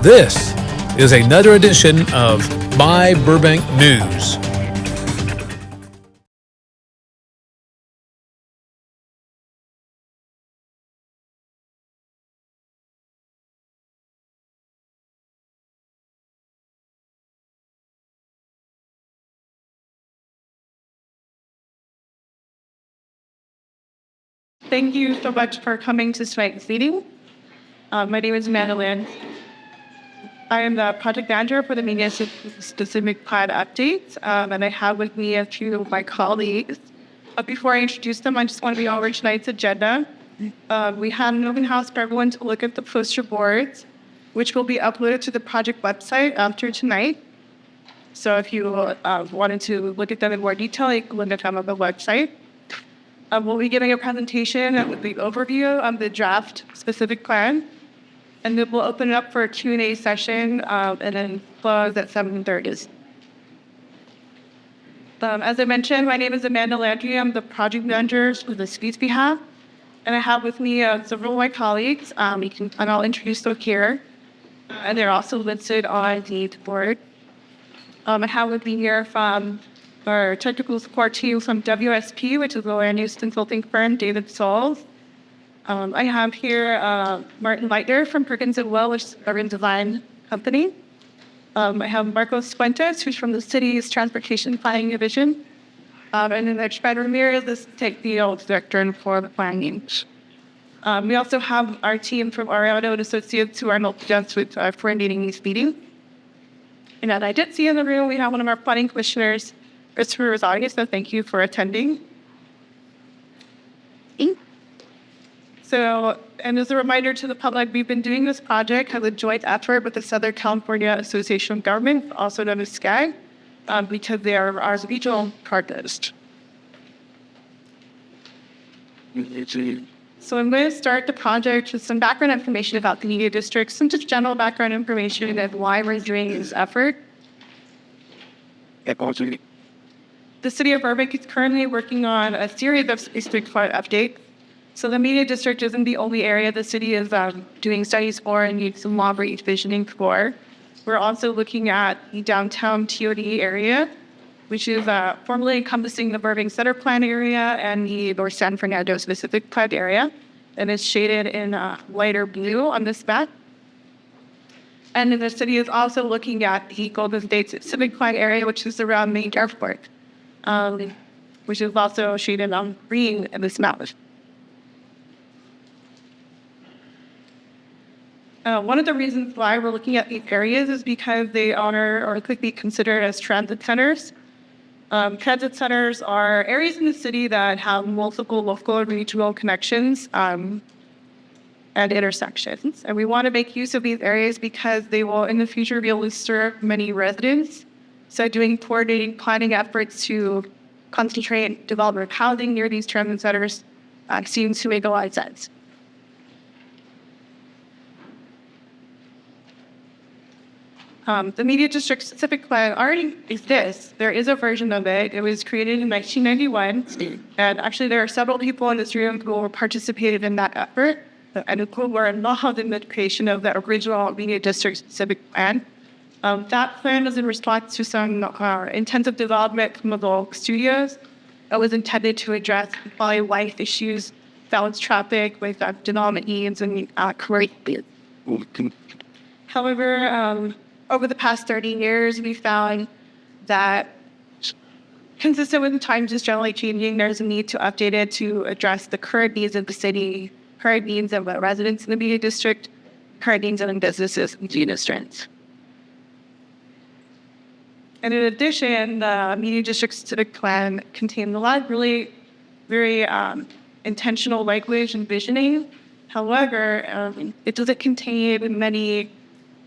This is another edition of My Burbank News. Thank you so much for coming to tonight's meeting. My name is Madeline. I am the project manager for the Media Specific Plan Updates, and I have with me a few of my colleagues. But before I introduce them, I just want to be over tonight's agenda. We had an open house for everyone to look at the poster boards, which will be uploaded to the project website after tonight. So if you wanted to look at them in more detail, you can look at them on the website. We'll be giving a presentation with the overview of the draft specific plan, and then we'll open it up for a Q&A session and then close at 7:30. As I mentioned, my name is Amanda Landry. I'm the project manager for the city's behalf, and I have with me several of my colleagues, and I'll introduce them here, and they're also listed on the board. I have with me here from our technical support team from WSP, which is a land use consulting firm, David Souls. I have here Martin Leitner from Perkins & Will, which is a urban design company. I have Marcos Fuentes, who's from the city's transportation planning division. And then there's Fred Ramirez, the state field director for the planning. We also have our team from Ariano and Associates who are helping us with coordinating these meetings. And as I did see in the room, we have one of our planning commissioners, Christopher Rosati, so thank you for attending. So, and as a reminder to the public, we've been doing this project as a joint effort with the Southern California Association of Government, also known as SCAG, because they are our regional partners. So I'm going to start the project with some background information about the media district, some just general background information of why we're doing this effort. The City of Burbank is currently working on a series of district plan updates. So the media district isn't the only area the city is doing studies for and needs some long-range visioning for. We're also looking at the downtown TOD area, which is formerly encompassing the Burbank Center Plan area and the North San Fernando specific plan area, and it's shaded in lighter blue on this map. And then the city is also looking at the Golden State Civic Plan area, which is around Main Airport, which is also shaded on green in this map. One of the reasons why we're looking at these areas is because they are or could be considered as transit centers. Transit centers are areas in the city that have multiple local and regional connections and intersections. And we want to make use of these areas because they will in the future be able to serve many residents. So doing coordinating planning efforts to concentrate development of housing near these transit centers seems to make a lot of sense. The Media District Specific Plan already exists. There is a version of it. It was created in 1991. And actually, there are several people in this room who participated in that effort and who were involved in the creation of the original Media District Specific Plan. That plan was in response to some intensive development from the local studios. It was intended to address quality of life issues, balance traffic with development needs and commercial needs. However, over the past 30 years, we found that consistent with the times is generally changing, there's a need to update it to address the current needs of the city, current needs of the residents in the media district, current needs of the businesses in the district. And in addition, the Media District Specific Plan contains a lot of really very intentional language and visioning. However, it doesn't contain many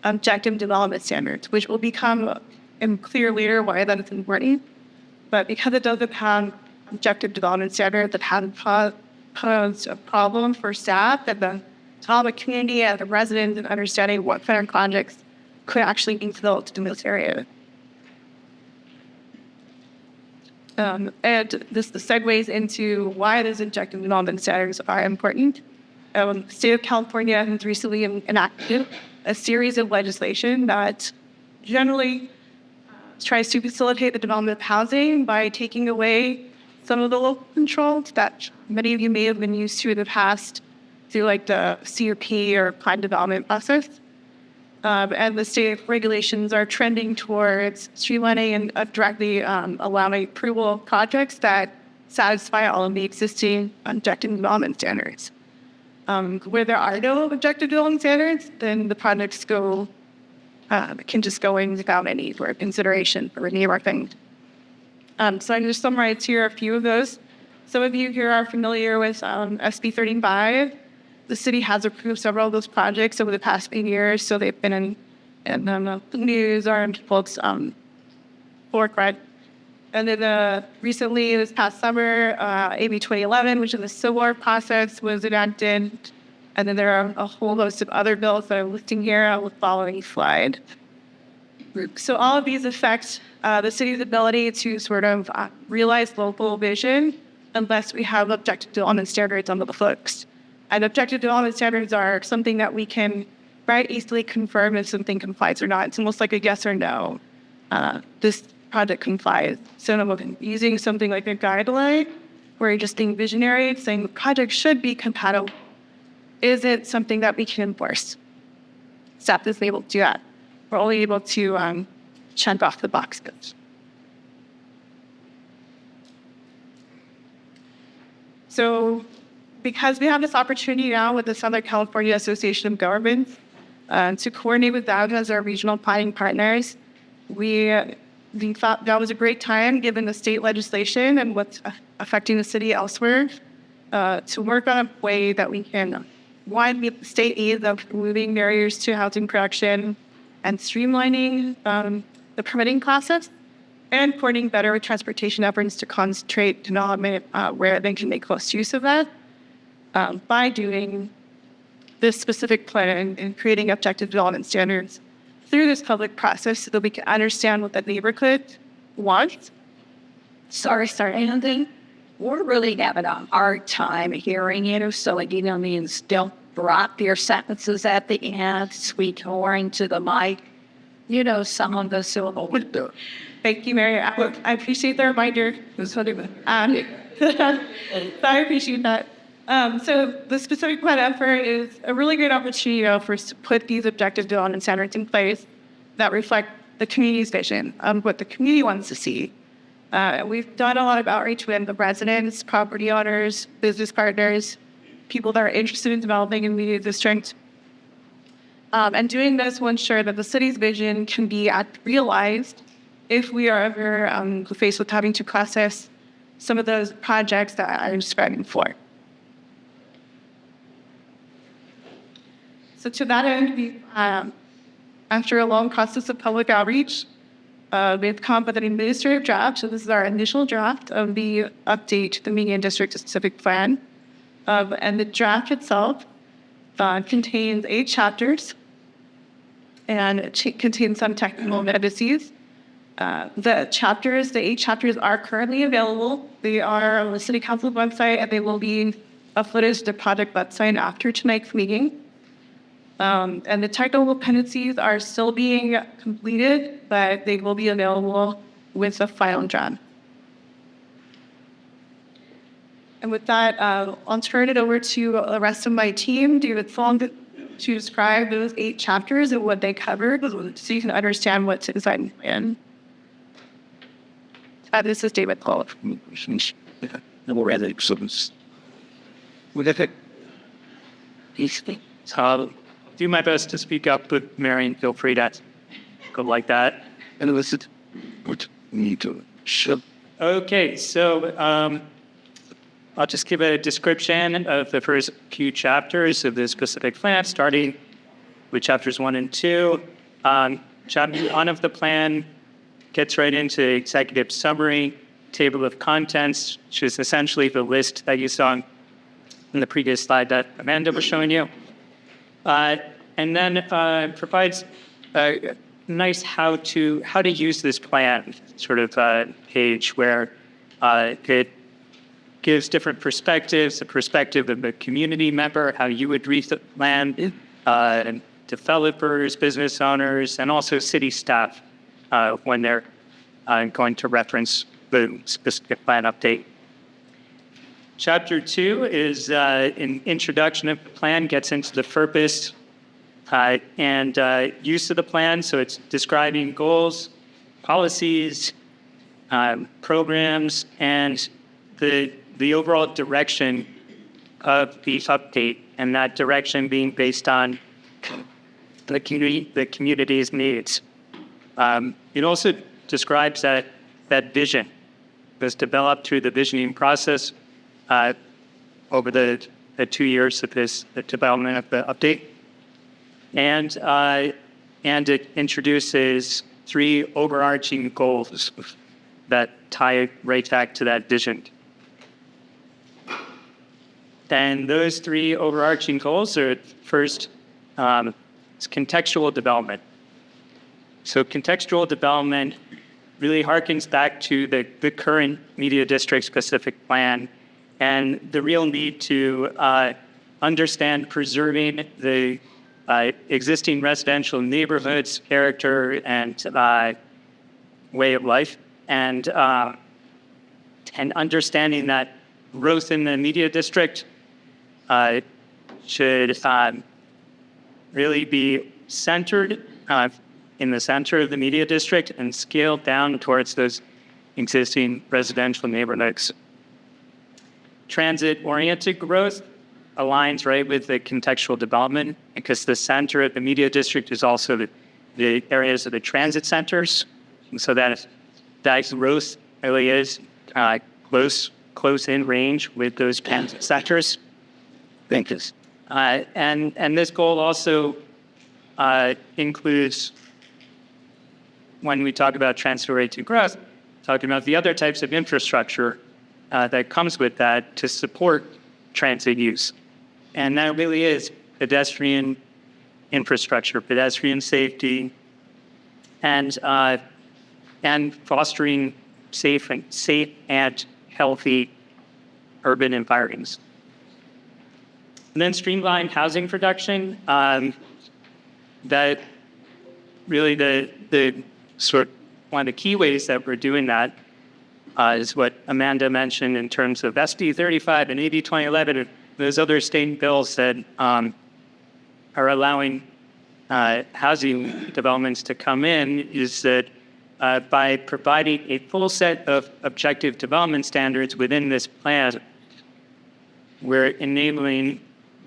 objective development standards, which will become clear later why that is important. But because it doesn't have objective development standards that have posed a problem for staff and the development community and the residents in understanding what kind of projects could actually be built in this area. And this segues into why those objective development standards are important. State of California has recently enacted a series of legislation that generally tries to facilitate the development of housing by taking away some of the local controls that many of you may have been used to in the past through like the CRP or plan development process. And the state regulations are trending towards streamlining and directly allowing approval of projects that satisfy all of the existing objective development standards. Where there are no objective development standards, then the projects can just go in without any sort of consideration for any of our things. So I just summarized here a few of those. Some of you here are familiar with SB 35. The city has approved several of those projects over the past 8 years, so they've been in the news or in people's forefront. And then recently, this past summer, AB 2011, which is the civil war process, was enacted. And then there are a whole host of other bills that I'm listing here on the following slide. So all of these affect the city's ability to sort of realize local vision unless we have objective development standards on the books. And objective development standards are something that we can very easily confirm if something complies or not. It's almost like a yes or no. This project complies. So using something like a guideline where you're just being visionary, saying the project should be compatible, isn't something that we can enforce. Staff isn't able to do that. We're only able to check off the boxes. So because we have this opportunity now with the Southern California Association of Governments to coordinate with them as our regional planning partners, we thought that was a great time, given the state legislation and what's affecting the city elsewhere, to work on a way that we can, one, meet the state needs of removing barriers to housing production and streamlining the permitting process, and coordinating better with transportation efforts to concentrate development where they can make most use of that. By doing this specific plan and creating objective development standards through this public process so that we can understand what the neighborhood wants. Sorry, Anthony. We're really having a hard time hearing you, so means don't drop your sentences at the end, sweet horn to the mic. Some of the syllable would do. Thank you, Mary. I appreciate the reminder. I appreciate that. So the specific plan effort is a really great opportunity for us to put these objective development standards in place that reflect the community's vision of what the community wants to see. We've done a lot of outreach with the residents, property owners, business partners, people that are interested in developing in the district. And doing this will ensure that the city's vision can be realized if we are ever faced with having to process some of those projects that I'm describing before. So to that end, we, after a long process of public outreach, we've come up with an administrative draft. So this is our initial draft of the update to the Median District Specific Plan. And the draft itself contains 8 chapters, and it contains some technical appendices. The 8 chapters are currently available. They are on the City Council website, and they will be uploaded to the project website after tonight's meeting. And the technical appendices are still being completed, but they will be available with the final draft. And with that, I'll turn it over to the rest of my team, David Fong, to describe those 8 chapters and what they covered, so you can understand what's inside the plan. This is David Fong. Do my best to speak up, but Marion, feel free to go like that. And listen, what you need to show. Okay, so I'll just give a description of the first few chapters of the specific plan, starting with chapters 1 and 2. Chapter 1 of the plan gets right into the executive summary, table of contents, which is essentially the list that you saw in the previous slide that Amanda was showing you. And then provides a nice how to use this plan sort of page where it gives different perspectives, the perspective of a community member, how you would read the plan, and developers, business owners, and also city staff when they're going to reference the specific plan update. Chapter 2 is an introduction of the plan, gets into the purpose and use of the plan. So it's describing goals, policies, programs, and the overall direction of the update, and that direction being based on the community's needs. It also describes that vision was developed through the visioning process over the 2 years of the development of the update. And it introduces 3 overarching goals that tie right back to that vision. And those 3 overarching goals are, first, it's contextual development. So contextual development really harkens back to the current media district specific plan and the real need to understand preserving the existing residential neighborhoods, character, and way of life, and understanding that growth in the media district should really be centered in the center of the media district and scaled down towards those existing residential neighborhoods. Transit-oriented growth aligns right with the contextual development, because the center of the media district is also the areas of the transit centers. And so that growth really is close in range with those transit sectors. Thank you. And this goal also includes, when we talk about transit-oriented growth, talking about the other types of infrastructure that comes with that to support transit use. And that really is pedestrian infrastructure, pedestrian safety, and fostering safe and healthy urban environments. And then streamlined housing production. That really the sort of one of the key ways that we're doing that is what Amanda mentioned in terms of SD 35 and AB 2011 and those other state bills that are allowing housing developments to come in, is that by providing a full set of objective development standards within this plan, we're enabling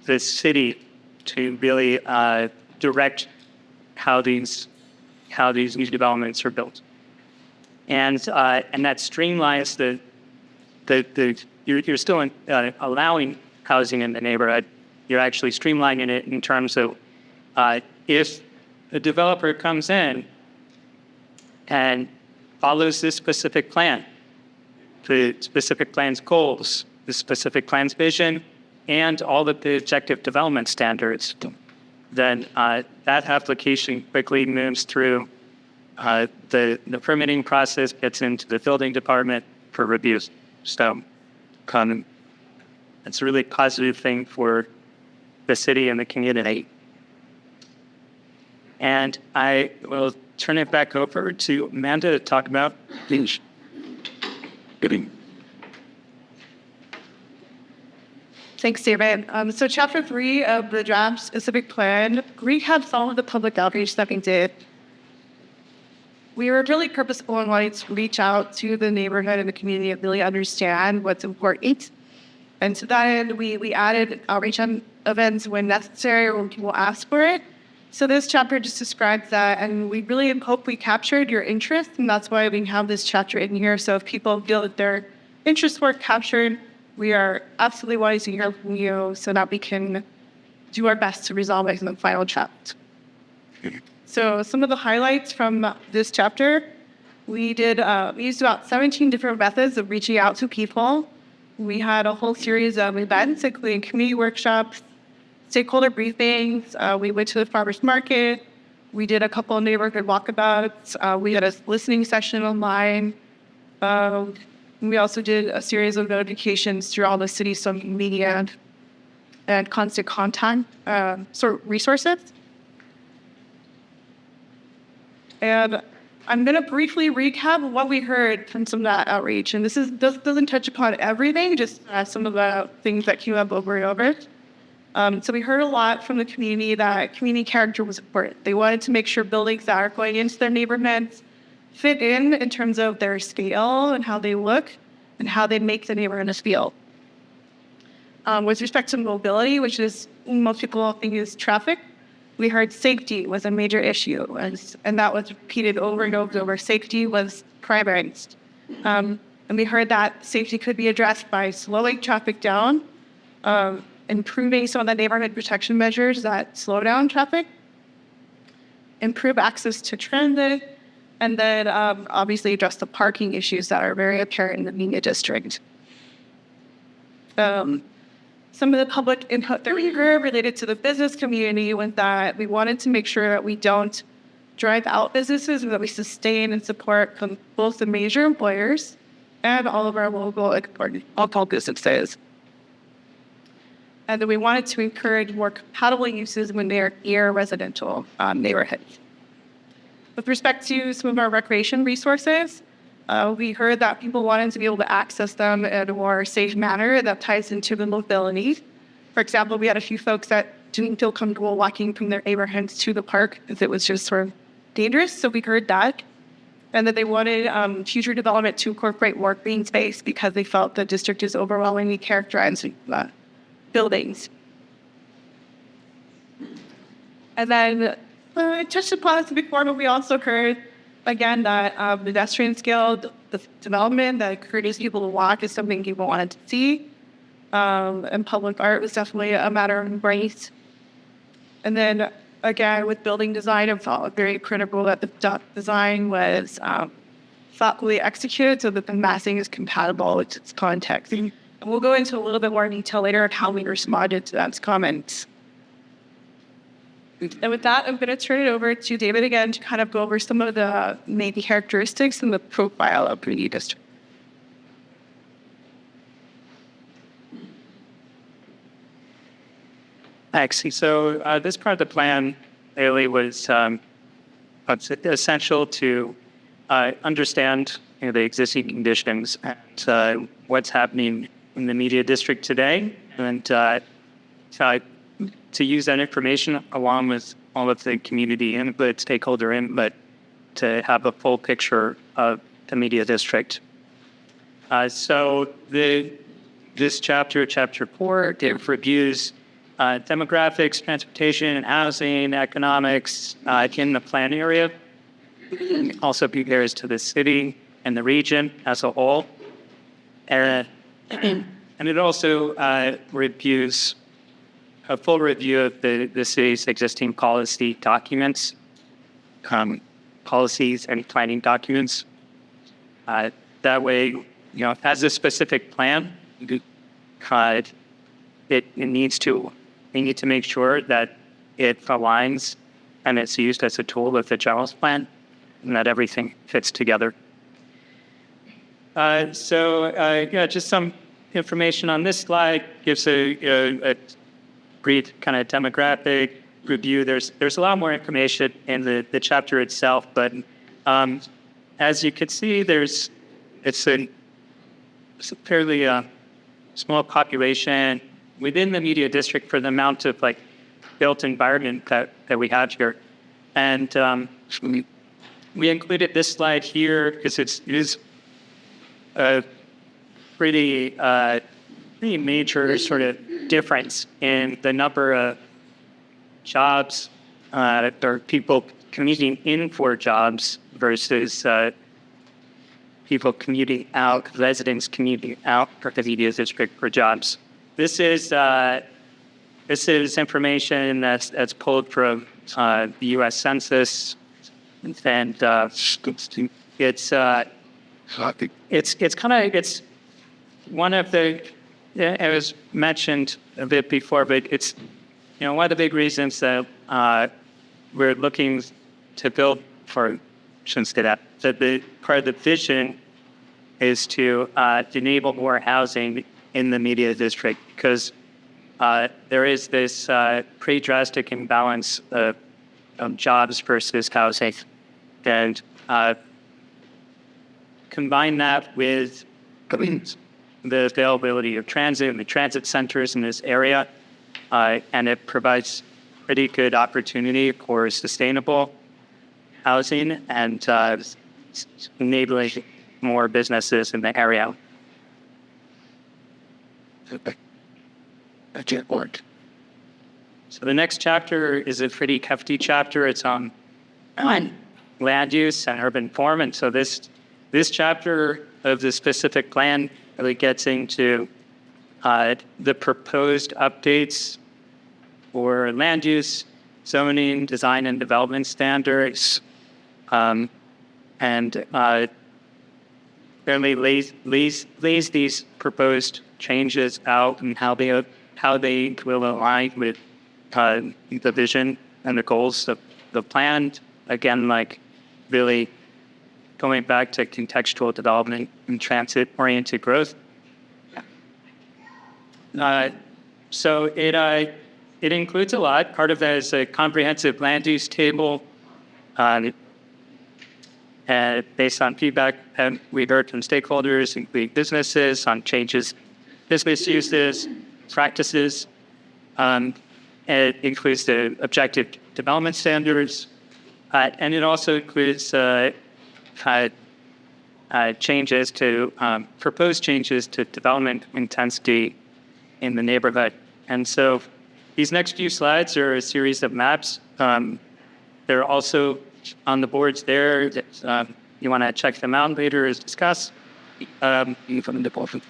the city to really direct how these new developments are built, and that streamlines you're still allowing housing in the neighborhood. You're actually streamlining it in terms of if a developer comes in and follows this specific plan, the specific plan's goals, the specific plan's vision, and all of the objective development standards, then that application quickly moves through the permitting process, gets into the building department for reviews. So it's a really positive thing for the city and the community. And I will turn it back over to Amanda to talk about things. Thanks, David. So chapter 3 of the draft specific plan recaps all of the public outreach that we did. We were really purposeful in wanting to reach out to the neighborhood and the community and really understand what's important. And to that end, we added outreach events when necessary or when people ask for it. So this chapter just describes that, and we really hope we captured your interest, and that's why we have this chapter in here. So if people feel that their interests were captured, we are absolutely wanting to hear from you so that we can do our best to resolve it in the final draft. So some of the highlights from this chapter, we used about 17 different methods of reaching out to people. We had a whole series of events, including community workshops, stakeholder briefings. We went to the farmers market. We did a couple of neighborhood walkabouts. We had a listening session online. We also did a series of notifications through all the city social media and constant contact resources. And I'm going to briefly recap what we heard from some of that outreach. And this doesn't touch upon everything, just some of the things that came up over and over. So we heard a lot from the community that community character was important. They wanted to make sure buildings that are going into their neighborhoods fit in terms of their scale and how they look and how they make the neighborhood feel. With respect to mobility, which is most people think is traffic, we heard safety was a major issue, and that was repeated over and over. Safety was primary. And we heard that safety could be addressed by slowing traffic down, improving some of the neighborhood protection measures that slow down traffic, improve access to transit, and then obviously address the parking issues that are very apparent in the media district. Some of the public input that we heard related to the business community was that we wanted to make sure that we don't drive out businesses, but that we sustain and support both the major employers and all of our local businesses. And then we wanted to encourage more compatible uses when they are near residential neighborhoods. With respect to some of our recreation resources, we heard that people wanted to be able to access them in a more safe manner that ties into the mobility. For example, we had a few folks that didn't feel comfortable walking from their neighborhoods to the park because it was just sort of dangerous, so we heard that. And that they wanted future development to incorporate more green space because they felt the district is overwhelmingly characterized with buildings. And then I touched upon this before, but we also heard, again, that pedestrian scale, the development that encourages people to walk is something people wanted to see. And public art was definitely a matter of embrace. And then, again, with building design, it felt very critical that the design was thoughtfully executed so that the massing is compatible with its context. And we'll go into a little bit more detail later on how we responded to those comments. And with that, I'm going to turn it over to David again to kind of go over some of the maybe characteristics and the profile of community district. Thanks. So this part of the plan really was essential to understand the existing conditions and what's happening in the media district today, and to use that information along with all of the community input, stakeholder input, to have a full picture of the media district. So this chapter 4, it reviews demographics, transportation, and housing, economics in the plan area. Also compares to the city and the region as a whole. And it also reviews a full review of the city's existing policy documents, policies and planning documents. That way, as a specific plan, they need to make sure that it aligns and it's used as a tool with the general plan and that everything fits together. Just some information on this slide gives a brief kind of demographic review. There's a lot more information in the chapter itself, but as you can see, it's a fairly small population within the media district for the amount of built environment that we have here. And we included this slide here because it is a pretty major sort of difference in the number of jobs or people commuting in for jobs versus people commuting out, residents commuting out for the media district for jobs. This is information that's pulled from the U.S. Census, and it's one of the, it was mentioned a bit before, but it's one of the big reasons that we're looking to build for, shouldn't say that the part of the vision is to enable more housing in the media district, because there is this pretty drastic imbalance of jobs versus housing. And combine that with the availability of transit and the transit centers in this area, and it provides pretty good opportunity for sustainable housing and enabling more businesses in the area. That's it, work. So the next chapter is a pretty hefty chapter. It's on land use and urban form. And so this chapter of the specific plan really gets into the proposed updates for land use, zoning, design, and development standards, and fairly lays these proposed changes out and how they will align with the vision and the goals of the plan. Again, like really going back to contextual development and transit-oriented growth. So it includes a lot. Part of that is a comprehensive land use table based on feedback we've heard from stakeholders, including businesses, on changes, business uses, practices. It includes the objective development standards, and it also includes changes to proposed changes to development intensity in the neighborhood. And so these next few slides are a series of maps. They're also on the boards there. You want to check them out later as discussed.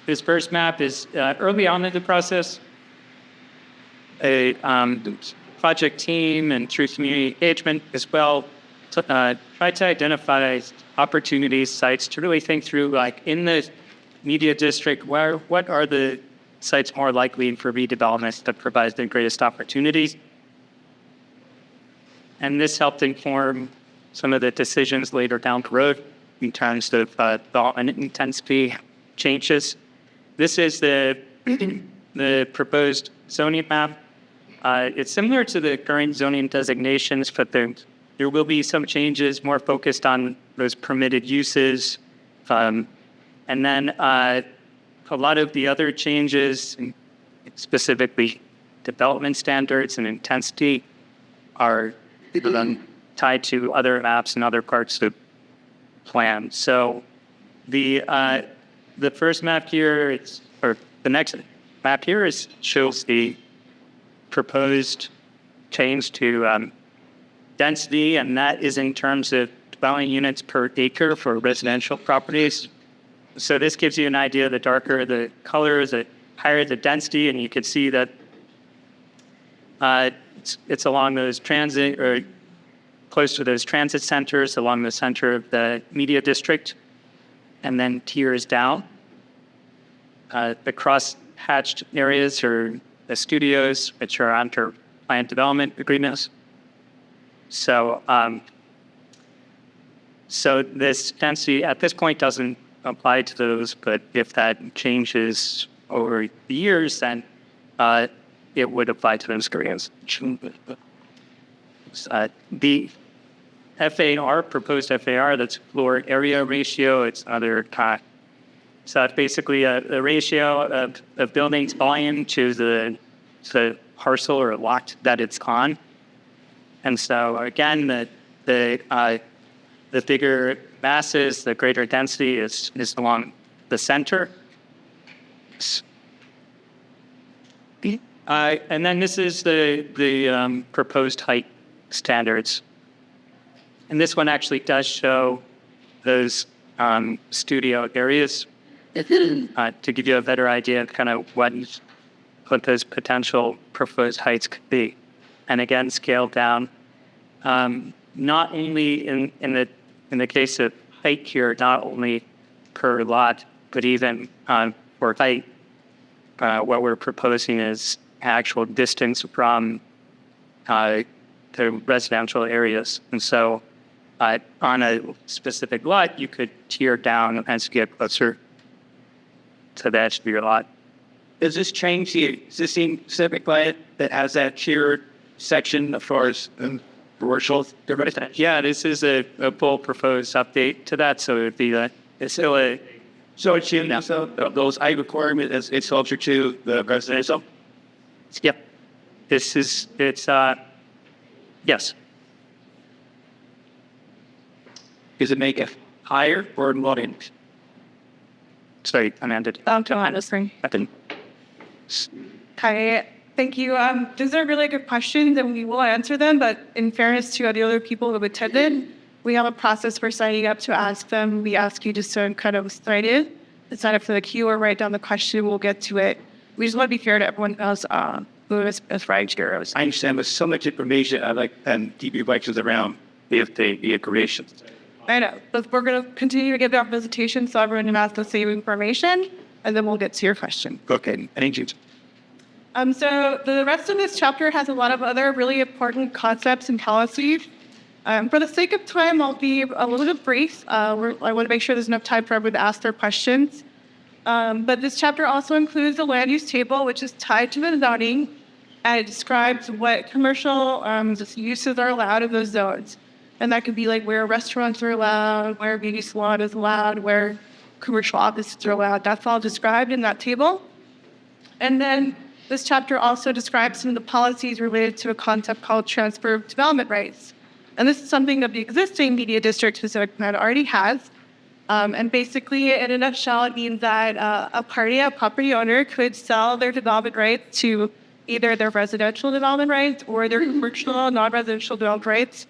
This first map is early on in the process. A project team and through community engagement as well try to identify opportunities, sites to really think through, like in the media district, what are the sites more likely for redevelopment that provides the greatest opportunities. And this helped inform some of the decisions later down the road in terms of development intensity changes. This is the proposed zoning map. It's similar to the current zoning designations, but there will be some changes more focused on those permitted uses. And then a lot of the other changes, specifically development standards and intensity, are tied to other maps and other parts of the plan. So the first map here, or the next map here shows the proposed change to density, and that is in terms of dwelling units per acre for residential properties. So this gives you an idea. The darker the color, the higher the density, and you can see that it's along those transit or close to those transit centers along the center of the media district, and then tiers down. The cross-hatched areas are the studios, which are under planned development agreements. So this density at this point doesn't apply to those, but if that changes over the years, then it would apply to those areas. The FAR, proposed FAR, that's floor area ratio, it's another so it's basically a ratio of buildings volume to the parcel or lot that it's on. And so again, the bigger masses, the greater density is along the center. And then this is the proposed height standards. And this one actually does show those studio areas to give you a better idea of kind of what those potential proposed heights could be. And again, scaled down, not only in the case of height here, not only per lot, but even for height, what we're proposing is actual distance from the residential areas. And so On a specific lot, you could tear down as you get closer to the edge of your lot. Does this change the existing civic plan that has that tiered section as far as commercial? Yeah, this is a full proposed update to that, so it would be it's still a. So it's in now. So those height requirements, it's closer to the residential. Yep. It's yes. Does it make it higher or lower? Sorry, Amanda. Johannesburg. I didn't. Hi, thank you. These are really good questions, and we will answer them. But in fairness to the other people who have attended, we have a process for signing up to ask them. We ask you just to kind of sign in, sign up for the queue, or write down the question. We'll get to it. We just want to be fair to everyone else who is right here. I understand there's so much information. I like and keep your questions around if they be a creation. I know, but we're going to continue to give our presentation so everyone can ask the same information, and then we'll get to your question. Okay, thank you. So the rest of this chapter has a lot of other really important concepts and policies. For the sake of time, I'll be a little bit brief. I want to make sure there's enough time for everyone to ask their questions. But this chapter also includes the land use table, which is tied to the zoning, and it describes what commercial uses are allowed in those zones. And that could be like where restaurants are allowed, where a beauty salon is allowed, where commercial offices are allowed. That's all described in that table. And then this chapter also describes some of the policies related to a concept called transfer of development rights. And this is something that the existing media district specific plan already has. And basically, in a nutshell, it means that a property owner could sell their development rights to either their residential development rights or their commercial non-residential development rights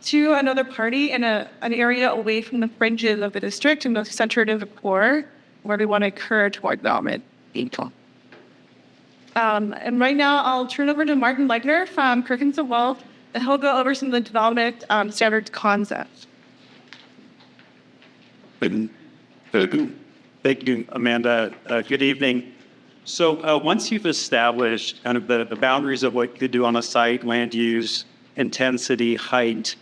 to another party in an area away from the fringes of the district and most centered in the core, where we want to encourage more development. And right now, I'll turn over to Martin Legner from Kirkins & Wolf, and he'll go over some of the development standards concepts. Thank you, Amanda. Good evening. So once you've established kind of the boundaries of what you could do on a site, land use, intensity, height,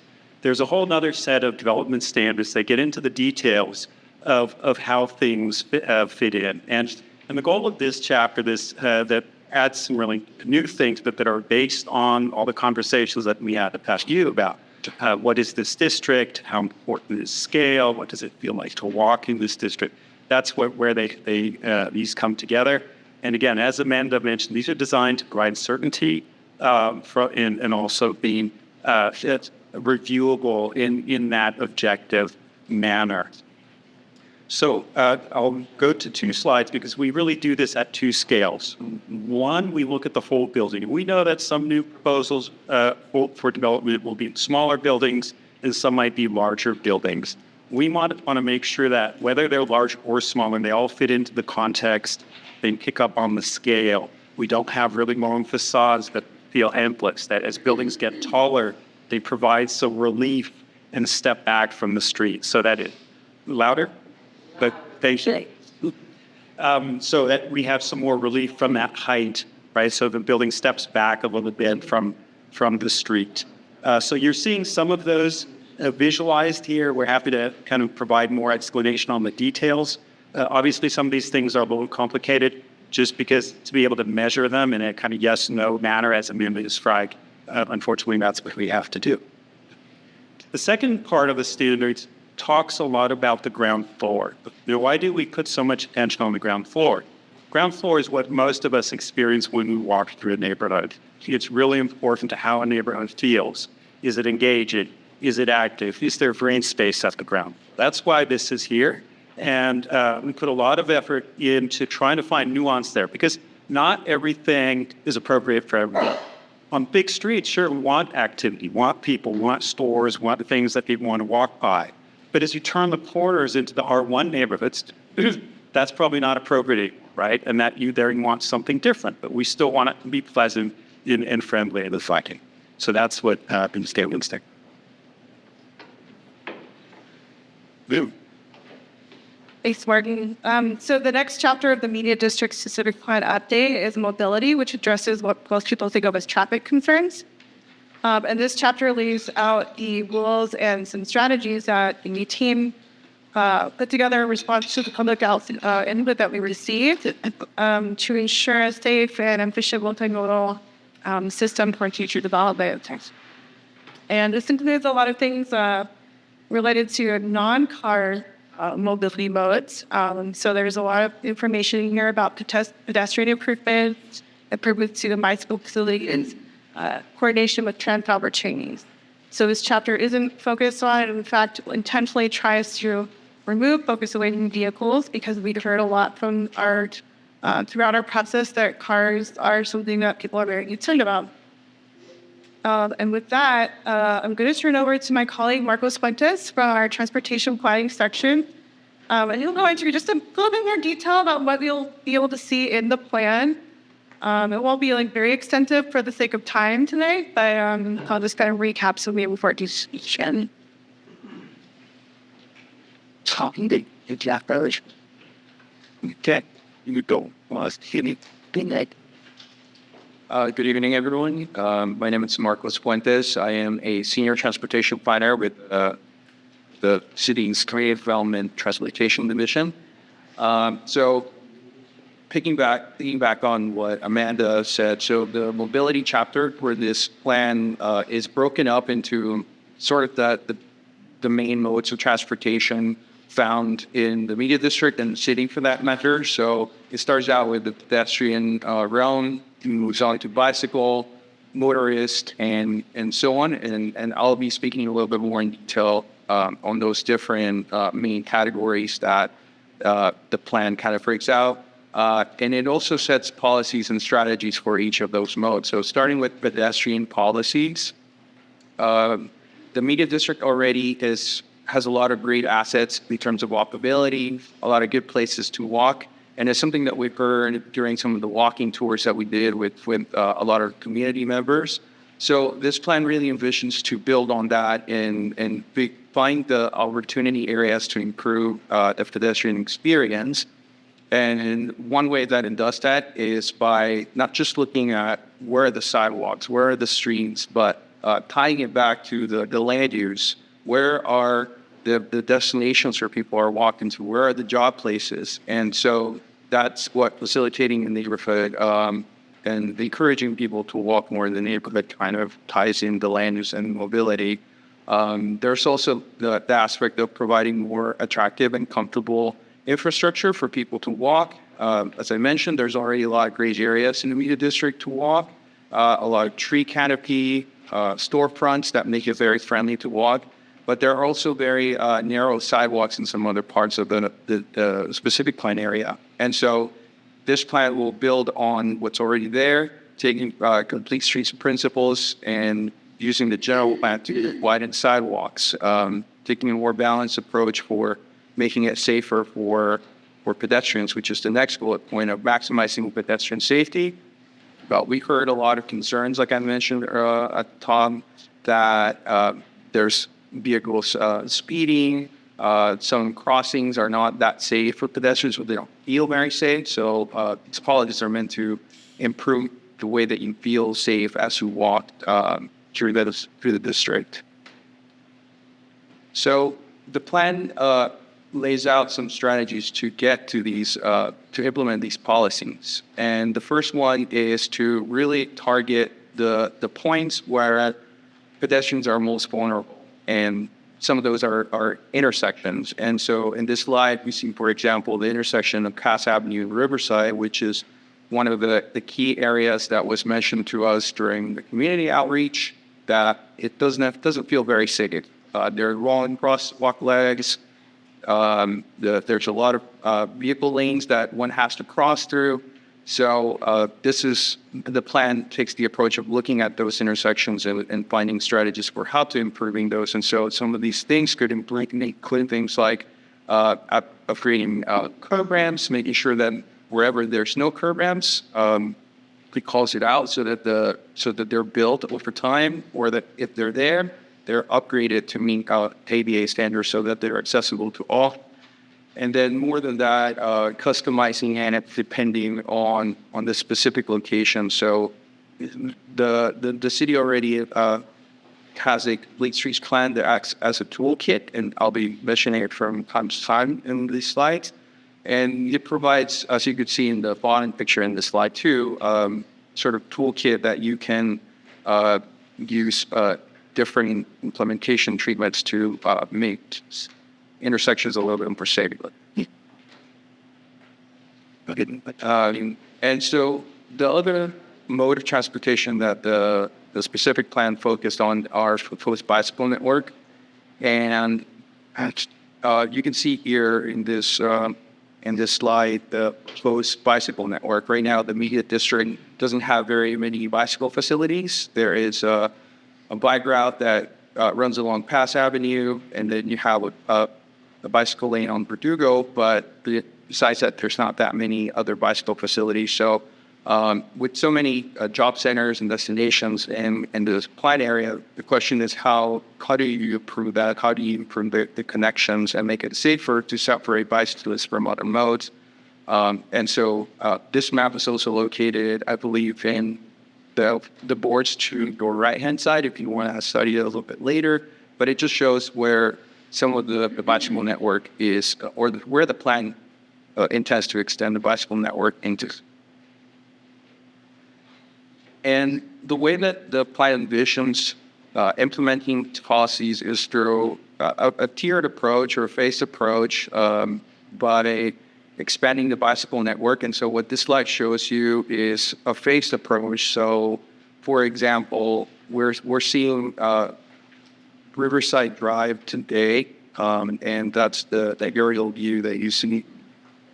there's a whole other set of development standards that get into the details of how things fit in. And the goal of this chapter, that adds some really new things, but that are based on all the conversations that we had to past you about. What is this district? How important is scale? What does it feel like to walk in this district? That's where these come together. And again, as Amanda mentioned, these are designed to provide certainty and also being reviewable in that objective manner. So I'll go to two slides because we really do this at two scales. One, we look at the whole building. We know that some new proposals for development will be smaller buildings and some might be larger buildings. We want to make sure that whether they're large or smaller, they all fit into the context, they pick up on the scale. We don't have really long facades that feel endless, that as buildings get taller, they provide some relief and step back from the street so that louder? But so that we have some more relief from that height, right? So the building steps back a little bit from the street. So you're seeing some of those visualized here. We're happy to kind of provide more explanation on the details. Obviously, some of these things are a little complicated just because to be able to measure them in a kind of yes-no manner, as Amanda described, unfortunately, that's what we have to do. The second part of the standards talks a lot about the ground floor. Why do we put so much attention on the ground floor? Ground floor is what most of us experience when we walk through a neighborhood. It's really important to how a neighborhood feels. Is it engaging? Is it active? Is there green space at the ground? That's why this is here. And we put a lot of effort into trying to find nuance there because not everything is appropriate for everyone. On big streets, sure, we want activity, want people, want stores, want the things that people want to walk by. But as you turn the corners into the R1 neighborhoods, that's probably not appropriate, right? And that you there want something different, but we still want it to be pleasant and friendly and inviting. So that's what happens to Instinct. Thanks, Martin. So the next chapter of the Media District Specific Plan Update is mobility, which addresses what most people think of as traffic concerns. And this chapter lays out the rules and some strategies that the team put together in response to the public health input that we received to ensure a safe and efficient multimodal system for future development. And this includes a lot of things related to non-car mobility modes. So there's a lot of information here about pedestrian improvements to the bicycle facilities, coordination with transit opportunities. So this chapter isn't focused on it. In fact, intentionally tries to remove focus away from vehicles because we've heard a lot from our throughout our process that cars are something that people are very concerned about. And with that, I'm going to turn over to my colleague Marcos Fuentes from our transportation planning section. And he'll go into just a little bit more detail about what you'll be able to see in the plan. It won't be very extensive for the sake of time today, but I'll just kind of recap some of the important discussion. Talking to Jack Rose. Okay, you go. Good. Good evening, everyone. My name is Marcos Fuentes. I am a senior transportation planner with the city's Community Development Transportation Division. So, picking back on what Amanda said, so the mobility chapter for this plan is broken up into sort of the main modes of transportation found in the media district and the city for that matter. So it starts out with the pedestrian realm, moves on to bicycle, motorist, and so on. And I'll be speaking a little bit more in detail on those different main categories that the plan kind of breaks out. And it also sets policies and strategies for each of those modes. So starting with pedestrian policies, the media district already has a lot of great assets in terms of walkability, a lot of good places to walk. And it's something that we've heard during some of the walking tours that we did with a lot of community members. So this plan really envisions to build on that and find the opportunity areas to improve the pedestrian experience. And one way that it does that is by not just looking at where are the sidewalks, where are the streets, but tying it back to the land use. Where are the destinations where people are walking to? Where are the job places? And so that's what facilitating the neighborhood and encouraging people to walk more in the neighborhood kind of ties in the land use and mobility. There's also the aspect of providing more attractive and comfortable infrastructure for people to walk. As I mentioned, there's already a lot of great areas in the media district to walk, a lot of tree canopy, storefronts that make it very friendly to walk. But there are also very narrow sidewalks in some other parts of the specific plan area. And so this plan will build on what's already there, taking complete streets principles and using the general plan to widen sidewalks, taking a more balanced approach for making it safer for pedestrians, which is the next bullet point of maximizing pedestrian safety. But we heard a lot of concerns, like I mentioned at Tom, that there's vehicles speeding. Some crossings are not that safe for pedestrians, but they don't feel very safe. So these policies are meant to improve the way that you feel safe as you walk through the district. So the plan lays out some strategies to get to these, to implement these policies. And the first one is to really target the points where pedestrians are most vulnerable. And some of those are intersections. And so in this slide, we see, for example, the intersection of Cass Avenue and Riverside, which is one of the key areas that was mentioned to us during the community outreach, that it doesn't feel very safe. There are long crosswalk legs. There's a lot of vehicle lanes that one has to cross through. So the plan takes the approach of looking at those intersections and finding strategies for how to improving those. And so some of these things could include things like creating curb ramps, making sure that wherever there's no curb ramps, it calls it out so that they're built over time, or that if they're there, they're upgraded to meet ADA standards so that they're accessible to all. And then more than that, customizing it depending on the specific location. So the city already has a complete streets plan that acts as a toolkit, and I'll be mentioning it from time to time in these slides. And it provides, as you could see in the bottom picture in this slide too, sort of toolkit that you can use different implementation treatments to make intersections a little bit more safe. And so the other mode of transportation that the specific plan focused on are proposed bicycle network. And you can see here in this slide the proposed bicycle network. Right now, the media district doesn't have very many bicycle facilities. There is a bike route that runs along Pass Avenue, and then you have a bicycle lane on Verdugo, but besides that, there's not that many other bicycle facilities. So with so many job centers and destinations in this plan area, the question is how do you improve that? How do you improve the connections and make it safer to separate bicyclists from other modes? And so this map is also located, I believe, in the boards to your right-hand side if you want to study it a little bit later. But it just shows where some of the bicycle network is, or where the plan intends to extend the bicycle network into. And the way that the plan envisions implementing policies is through a tiered approach or a phased approach by expanding the bicycle network. And so what this slide shows you is a phased approach. So, for example, we're seeing Riverside Drive today, and that's the aerial view that you see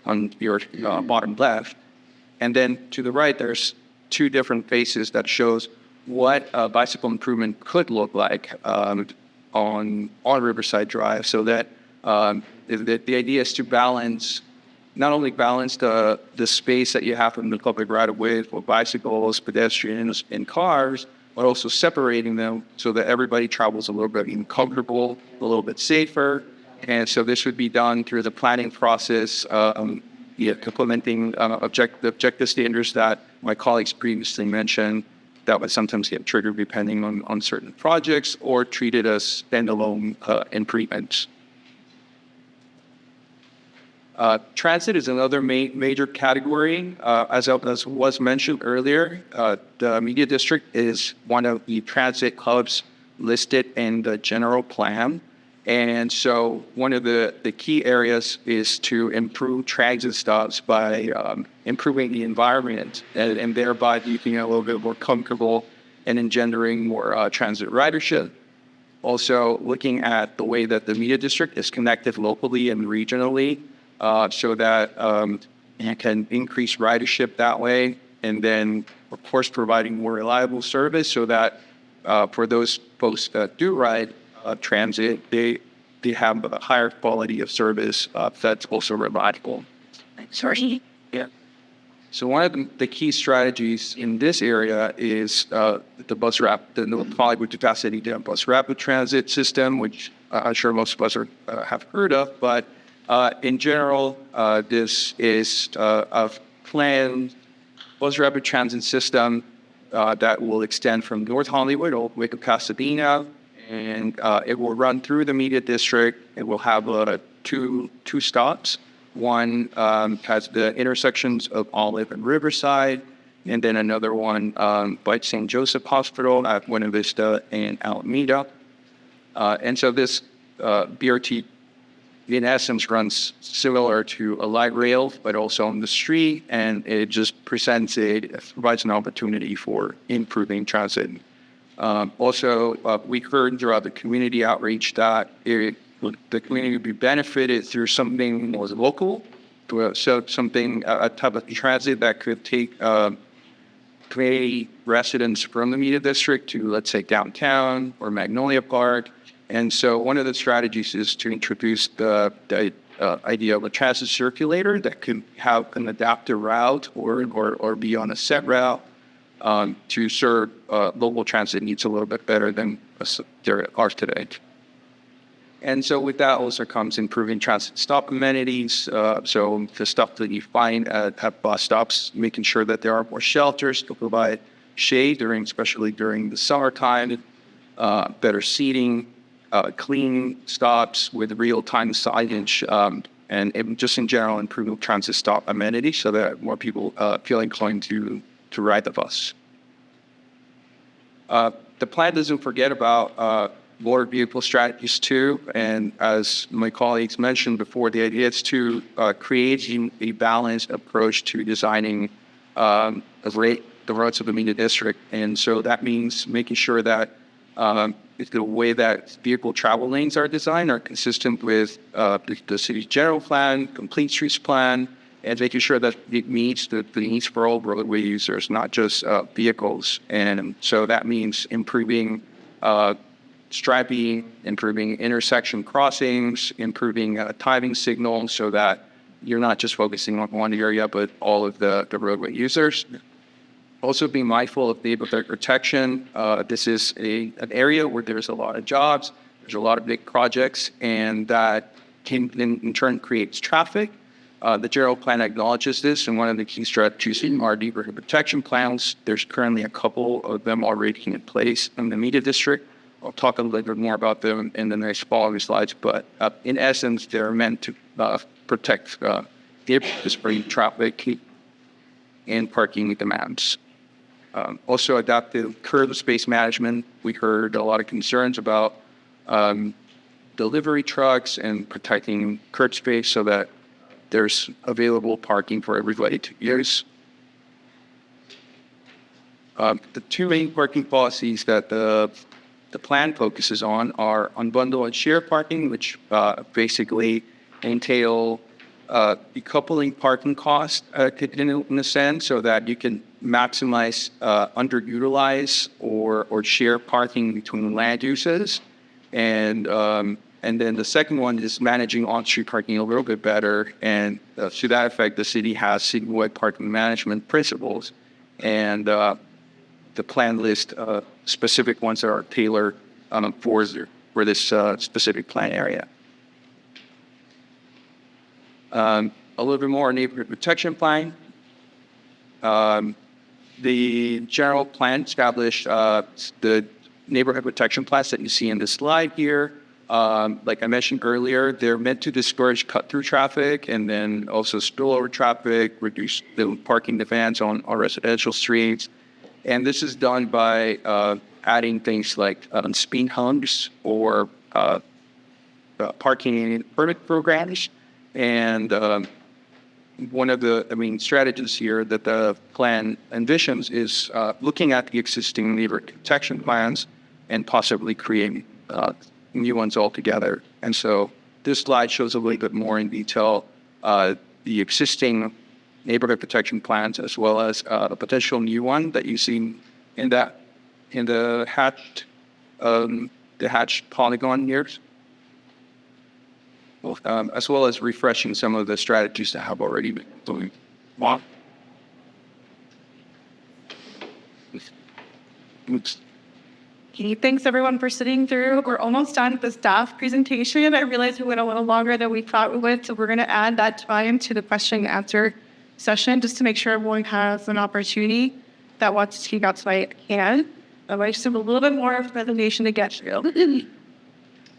on your bottom left. And then to the right, there's two different phases that shows what a bicycle improvement could look like on Riverside Drive. So that the idea is to not only balance the space that you have in the public right-of-way for bicycles, pedestrians, and cars, but also separating them so that everybody travels a little bit more comfortable, a little bit safer. And so this would be done through the planning process, implementing objective standards that my colleagues previously mentioned that would sometimes get triggered depending on certain projects or treated as standalone improvements. Transit is another major category. As was mentioned earlier, the Media District is one of the transit hubs listed in the general plan. And so one of the key areas is to improve transit stops by improving the environment and thereby making it a little bit more comfortable and engendering more transit ridership. Also looking at the way that the Media District is connected locally and regionally so that it can increase ridership that way. And then, of course, providing more reliable service so that for those folks that do ride transit, they have a higher quality of service that's also reliable. Sorry. Yeah. So one of the key strategies in this area is the Hollywood capacity bus rapid transit system, which I'm sure most of us have heard of. But in general, this is a planned bus rapid transit system that will extend from North Hollywood all the way to Pasadena. And it will run through the Media District. It will have two stops. One has the intersections of Olive and Riverside, and then another one by St. Joseph Hospital at Buena Vista and Alameda. And so this BRT, in essence, runs similar to a light rail, but also on the street, and it just provides an opportunity for improving transit. Also, we heard throughout the community outreach that the community would be benefited through something more local, so something, a type of transit that could take community residents from the Media District to, let's say, downtown or Magnolia Park. And so one of the strategies is to introduce the idea of a transit circulator that could have an adaptive route or be on a set route to serve local transit needs a little bit better than there are today. And so with that also comes improving transit stop amenities. So the stuff that you find at bus stops, making sure that there are more shelters to provide shade especially during the summertime, better seating, clean stops with real-time signage, and just in general improving transit stop amenities so that more people feel inclined to ride the bus. The plan doesn't forget about motor vehicle strategies too, and as my colleagues mentioned before, the idea is to create a balanced approach to designing the roads of the Media District, and so that means making sure that the way that vehicle travel lanes are designed are consistent with the city's general plan, complete streets plan, and making sure that it meets the needs for all roadway users, not just vehicles. And so that means improving striping, improving intersection crossings, improving timing signals so that you're not just focusing on one area, but all of the roadway users. Also being mindful of neighborhood protection. This is an area where there's a lot of jobs, there's a lot of big projects, and that can in turn creates traffic. The general plan acknowledges this, and one of the key strategies in our neighborhood protection plans, there's currently a couple of them already in place in the Media District. I'll talk a little bit more about them in the next following slides, but in essence, they're meant to protect neighborhoods from traffic and parking demands. Also adaptive curb space management. We heard a lot of concerns about delivery trucks and protecting curb space so that there's available parking for everybody to use. The two main parking policies that the plan focuses on are unbundle and share parking, which basically entail decoupling parking costs in a sense so that you can maximize underutilize or share parking between land uses. And then the second one is managing on-street parking a little bit better. And to that effect, the city has citywide parking management principles. And the plan list specific ones that are tailored for this specific plan area. A little bit more on neighborhood protection plan. The general plan established the neighborhood protection plans that you see in this slide here. Like I mentioned earlier, they're meant to discourage cut-through traffic and then also spillover traffic, reduce the parking demands on our residential streets. And this is done by adding things like speed humps or parking permit programs. And one of the strategies here that the plan envisions is looking at the existing neighborhood protection plans and possibly creating new ones altogether. And so this slide shows a little bit more in detail the existing neighborhood protection plans as well as a potential new one that you see in the hatched polygon here. As well as refreshing some of the strategies that have already been doing. Okay, thanks everyone for sitting through. We're almost done with the staff presentation. I realized we went a little longer than we thought we would, so we're going to add that time to the question and answer session just to make sure everyone has an opportunity that wants to speak out tonight can. I just have a little bit more of a presentation to get through.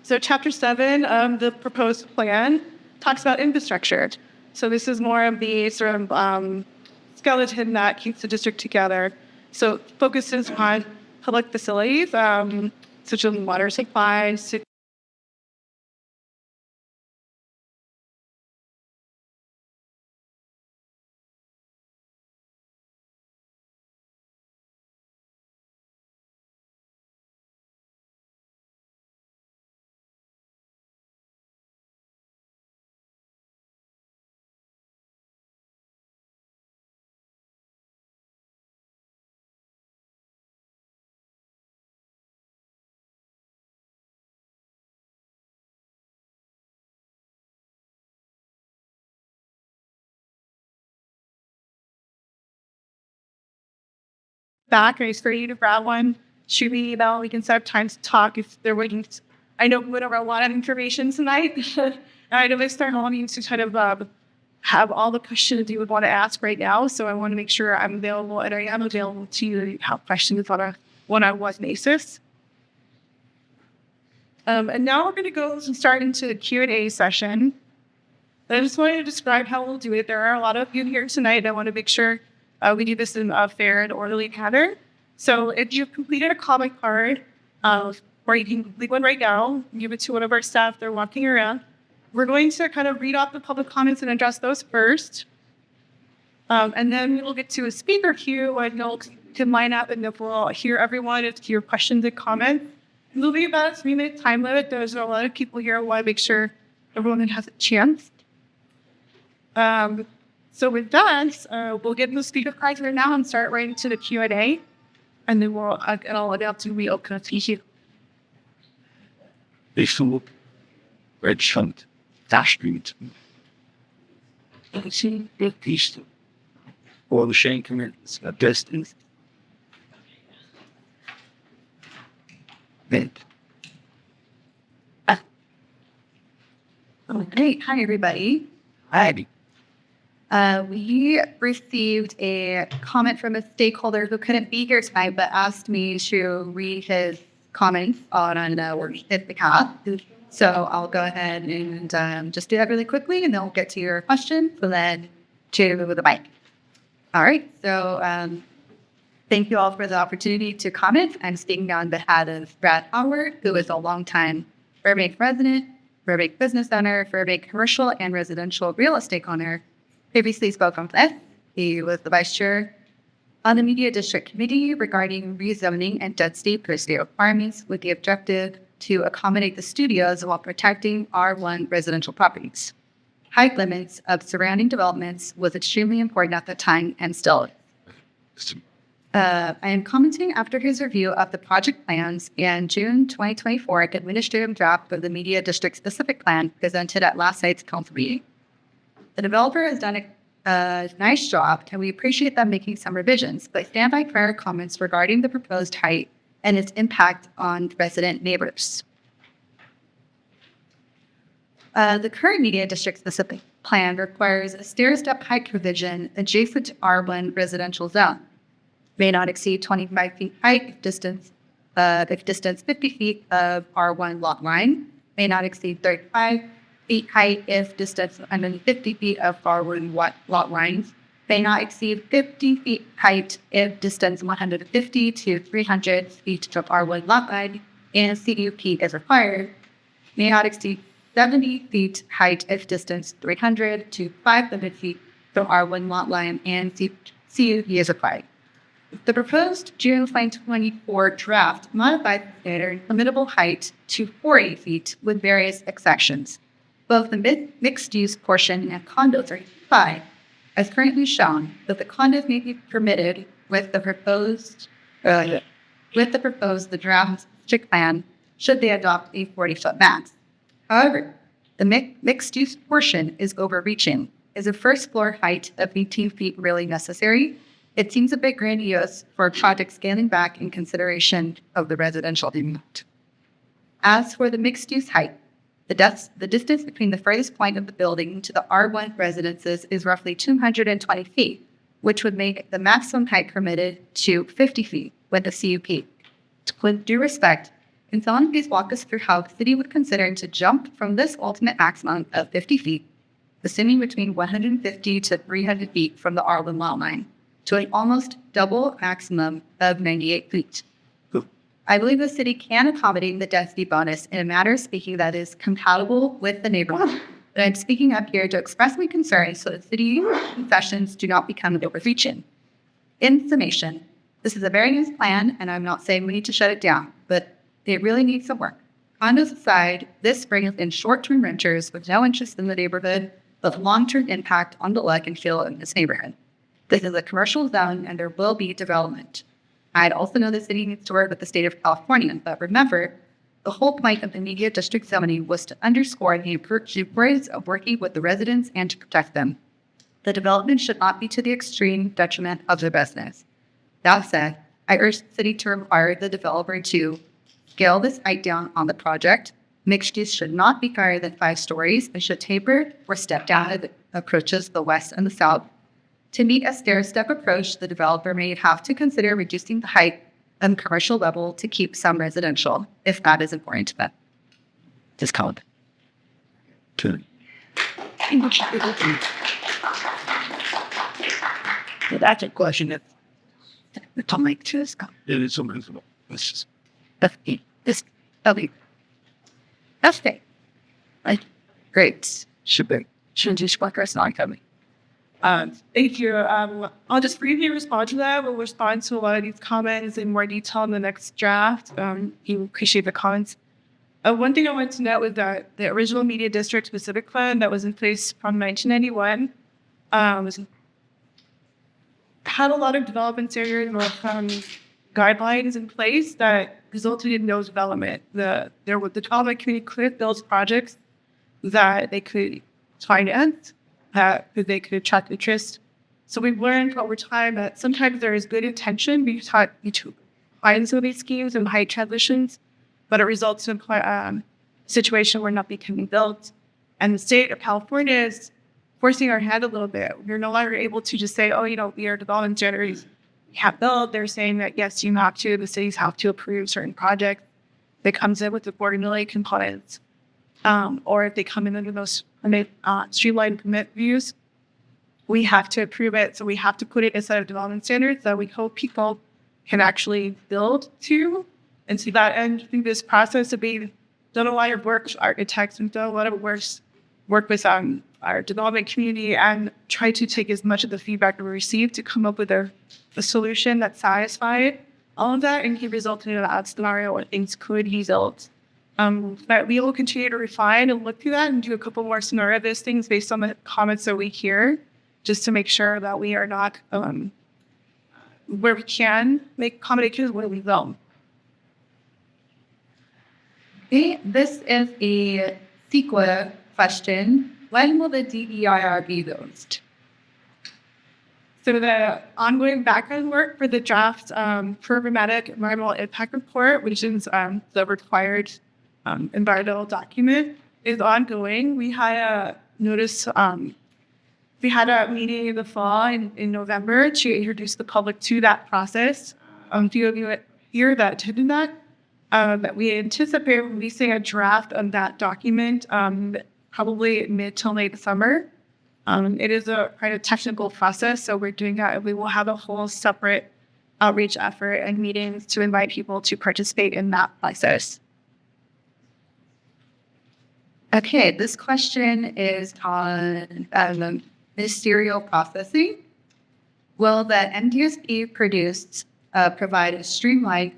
So chapter 7 of the proposed plan talks about infrastructure. So this is more of the sort of skeleton that keeps the district together. So focuses on public facilities, such as water supply, back, or is for you to grab one, shoot me an email. We can set up time to talk if they're waiting. I know we went over a lot of information tonight. And I know they start wanting to kind of have all the questions you would want to ask right now. So I want to make sure I'm available, and I am available to you to have questions on a one-on-one basis. And now we're going to go and start into the Q&A session. I just wanted to describe how we'll do it. There are a lot of you here tonight, and I want to make sure we do this in a fair and orderly manner. So if you've completed a comment card, or you can complete one right now, give it to one of our staff. They're walking around. We're going to kind of read off the public comments and address those first. And then we'll get to a speaker queue, and you'll can line up, and we'll hear everyone to your questions and comments. There'll be about a 3-minute time limit. There's a lot of people here. I want to make sure everyone has a chance. So with that, we'll get the speaker cards right now and start right into the Q&A. And then I'll announce when we open up to you. Before red shunt, dash street. See, East. Or the Shank communities, a distance. Vent. Hey, hi everybody. Heidi. We received a comment from a stakeholder who couldn't be here tonight, but asked me to read his comments on his behalf. So I'll go ahead and just do that really quickly, and then we'll get to your question. So then to the mic. All right. So thank you all for the opportunity to comment. I'm speaking on behalf of Brad Howard, who is a longtime Burbank resident, Burbank business owner, Burbank commercial and residential real estate owner. Previously spoke on this. He was the vice chair on the Media District Committee regarding rezoning and density per state requirements with the objective to accommodate the studios while protecting R1 residential properties. Height limits of surrounding developments was extremely important at the time and still is. I am commenting after his review of the project plans and June 2024 administrative draft of the Media District specific plan presented at last night's council meeting. The developer has done a nice job, and we appreciate them making some revisions, but stand by prior comments regarding the proposed height and its impact on resident neighbors. The current Media District specific plan requires a stair-step height provision adjacent to R1 residential zone. May not exceed 25 feet height if distance 50 feet of R1 lot line. May not exceed 35 feet height if distance 150 feet of R1 lot lines. May not exceed 50 feet height if distance 150 to 300 feet of R1 lot line and CUP is required. May not exceed 70 feet height if distance 300 to 500 feet from R1 lot line and CUP is required. The proposed June 2024 draft modified the standard limitable height to 40 feet with various exceptions. Both the mixed-use portion and condos are fine, as currently shown, but the condos may be permitted with the proposed the draft district plan should they adopt a 40-foot max. However, the mixed-use portion is overreaching. Is a first floor height of 18 feet really necessary? It seems a bit grandiose for a project scaling back in consideration of the residential impact. As for the mixed-use height, the distance between the furthest point of the building to the R1 residences is roughly 220 feet, which would make the maximum height permitted to 50 feet with a CUP. With due respect, can someone please walk us through how the city would consider to jump from this ultimate maximum of 50 feet, assuming between 150 to 300 feet from the R1 lot line, to an almost double maximum of 98 feet? I believe the city can accommodate the density bonus in a manner speaking that is compatible with the neighborhood. But I'm speaking up here to express my concerns so that city concessions do not become overreaching. In summation, this is a very nice plan, and I'm not saying we need to shut it down, but it really needs some work. Condos aside, this brings in short-term renters with no interest in the neighborhood, but long-term impact on the look and feel in this neighborhood. This is a commercial zone, and there will be development. I'd also know the city needs to work with the state of California, but remember, the whole point of the Media District zoning was to underscore the importance of working with the residents and to protect them. The development should not be to the extreme detriment of the business. That said, I urge the city to require the developer to scale this height down on the project, Mixed use should not be higher than 5 stories and should taper or step down as it approaches the west and the south. To meet a stair-step approach, the developer may have to consider reducing the height and commercial level to keep some residential, if that is important to them. Discount. That's a question that the topic to is It is so reasonable. It's just this okay. That's okay. Right. Great. shipping. Shouldn't just work us not coming. Thank you. I'll just briefly respond to that. We'll respond to a lot of these comments in more detail in the next draft. You appreciate the comments. One thing I wanted to note was that the original media district specific plan that was in place from 1991 had a lot of development standards or guidelines in place that resulted in no development. The development community could build projects that they could finance, that they could attract interest. So we've learned over time that sometimes there is good intention behind some of these schemes and height transitions, but it results in a situation where nothing can be built. And the state of California is forcing our hand a little bit. We're no longer able to just say, we are development standards. We have built. They're saying that, yes, the cities have to approve certain projects that comes in with affordability components. Or if they come in under those streamlined permit views, we have to approve it. So we have to put it inside of development standards that we hope people can actually build to. And to that end, through this process of being done a lot of work with architects and done a lot of work with our development community and try to take as much of the feedback that we received to come up with a solution that satisfied all of that and can result in a scenario where things could be built. But we will continue to refine and look through that and do a couple more scenario-based things based on the comments that we hear, just to make sure that we are not where we can make accommodations where we don't. Okay, this is a CEQA question. When will the DEIR be used? So the ongoing background work for the draft programmatic environmental impact report, which is the required environmental document, is ongoing. We had a meeting in the fall in November to introduce the public to that process. A few of you here that attended that we anticipate releasing a draft of that document probably mid to late summer. It is a kind of technical process, so we're doing that. We will have a whole separate outreach effort and meetings to invite people to participate in that process. Okay, this question is on ministerial processing. Will the NDSP provide a streamlined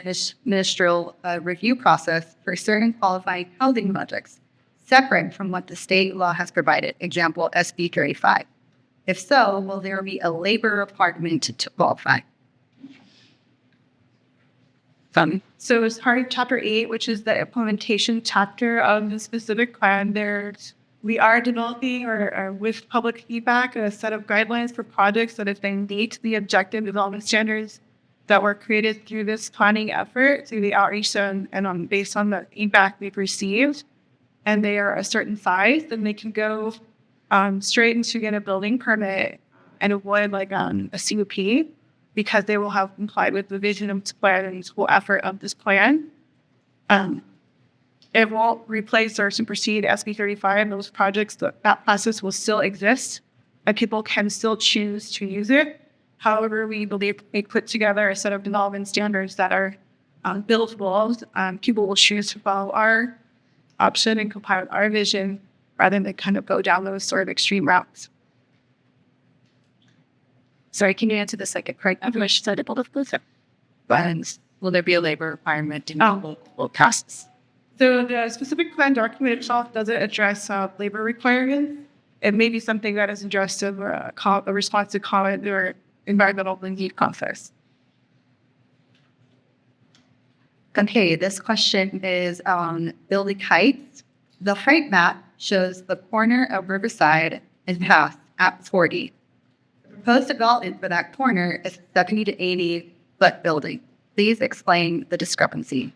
ministerial review process for certain qualifying housing projects, separate from what the state law has provided, example, SB 35? If so, will there be a labor requirement to qualify? So as part of Chapter 8, which is the implementation chapter of the specific plan, we are developing or with public feedback a set of guidelines for projects that if they meet the objective development standards that were created through this planning effort, through the outreach and based on the feedback we've received, and they are a certain size, then they can go straight into get a building permit and avoid a CUP, because they will have complied with the vision of this plan and the whole effort of this plan. It won't replace or supersede SB 35. Those projects, that process will still exist, and people can still choose to use it. However, we believe we put together a set of development standards that are buildable. People will choose to follow our option and comply with our vision rather than kind of go down those sort of extreme routes. Sorry, can you answer the second part? I'm not sure about the but will there be a labor requirement in local costs? So the specific plan document itself doesn't address labor requirements. It may be something that is addressed in a response to comment or environmental need process. Okay, this question is on building heights. The height map shows the corner of Riverside and Path at 40. The proposed development for that corner is 70 to 80 foot building. Please explain the discrepancy.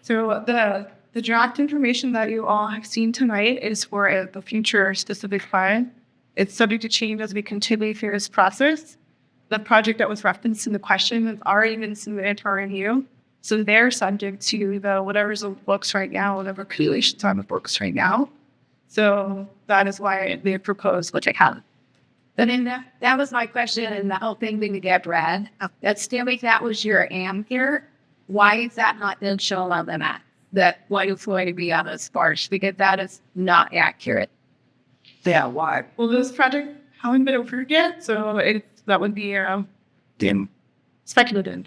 So the draft information that you all have seen tonight is for the future specific plan. It's subject to change as we continue through this process. The project that was referenced in the question has already been submitted for review. So they're subject to whatever's on the books right now, whatever regulations are on the books right now. So that is why they proposed what I have. But then that was my question, and the whole thing we get, Brad. That's still like that was your AM here. Why is that not then shown on the map? That what is going to be on the sparse? Because that is not accurate. Yeah, why? Well, this project haven't been approved yet, so that would be Dim. speculative.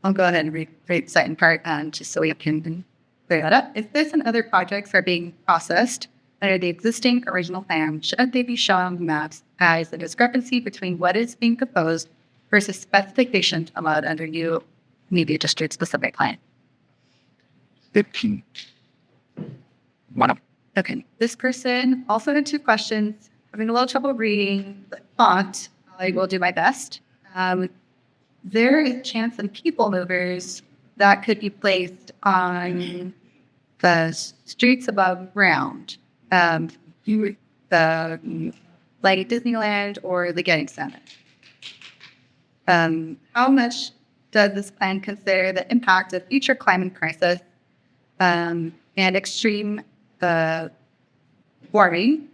I'll go ahead and read the second part just so we can clear that up. If this and other projects are being processed under the existing original plan, should they be shown on the maps as a discrepancy between what is being proposed versus specifications allowed under new media district specific plan? 15. Okay, this person also had two questions. Having a little trouble reading the font. I will do my best. There is a chance of people movers that could be placed on the streets above ground, the like Disneyland or the Getting Center. How much does this plan consider the impact of future climate crisis and extreme warming,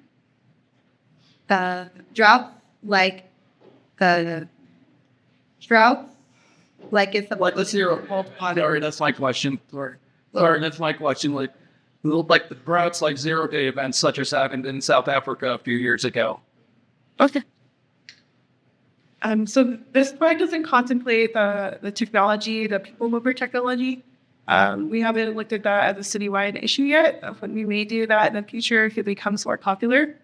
droughts like if the Like, let's hear a that's my question. Sorry, that's my question. Like the droughts, like 0-day events, such as happened in South Africa a few years ago. Okay. So this project doesn't contemplate the technology, the people mover technology. We haven't looked at that as a citywide issue yet, but we may do that in the future if it becomes more popular.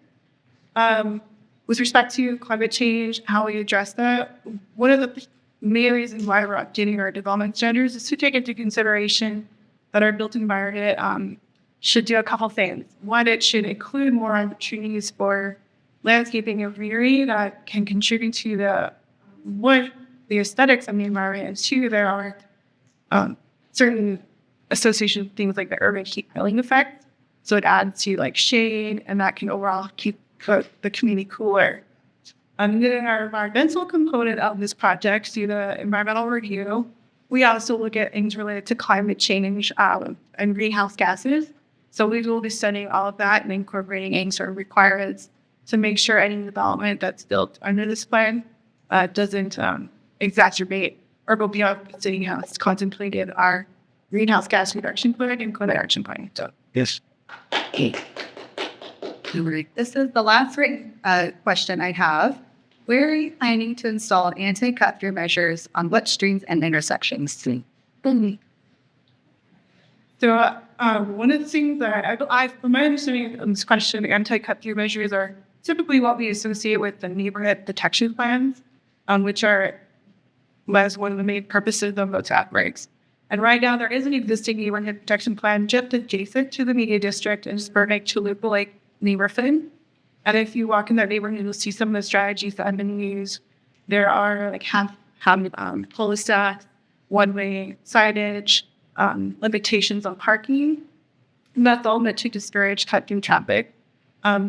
With respect to climate change, how we address that, one of the main reasons why we're updating our development standards is to take into consideration that our built environment should do a couple things. One, it should include more opportunities for landscaping and greenery that can contribute to the aesthetics of the environment. And two, there are certain associations with things like the urban heat island effect. So it adds to like shade, and that can overall keep the community cooler. And then our environmental component of this project, through the environmental review, we also look at things related to climate change and greenhouse gases. So we will be studying all of that and incorporating any sort of requirements to make sure any development that's built under this plan doesn't exacerbate or go beyond what City has contemplated our greenhouse gas reduction plan and climate action plan. So, Yes. This is the last written question I have. Where are you planning to install anti-cut-through measures on what streets and intersections? So one of the things that from my understanding of this question, anti-cut-through measures are typically what we associate with the neighborhood protection plans, which are as one of the main purposes of those outbreaks. And right now, there is an existing neighborhood protection plan just adjacent to the media district in Burbank to Loop Lake neighborhood. And if you walk in that neighborhood, you'll see some of the strategies that have been used. There are like cul-de-sac, one-way signage, limitations on parking. And that's all meant to discourage cut-through traffic.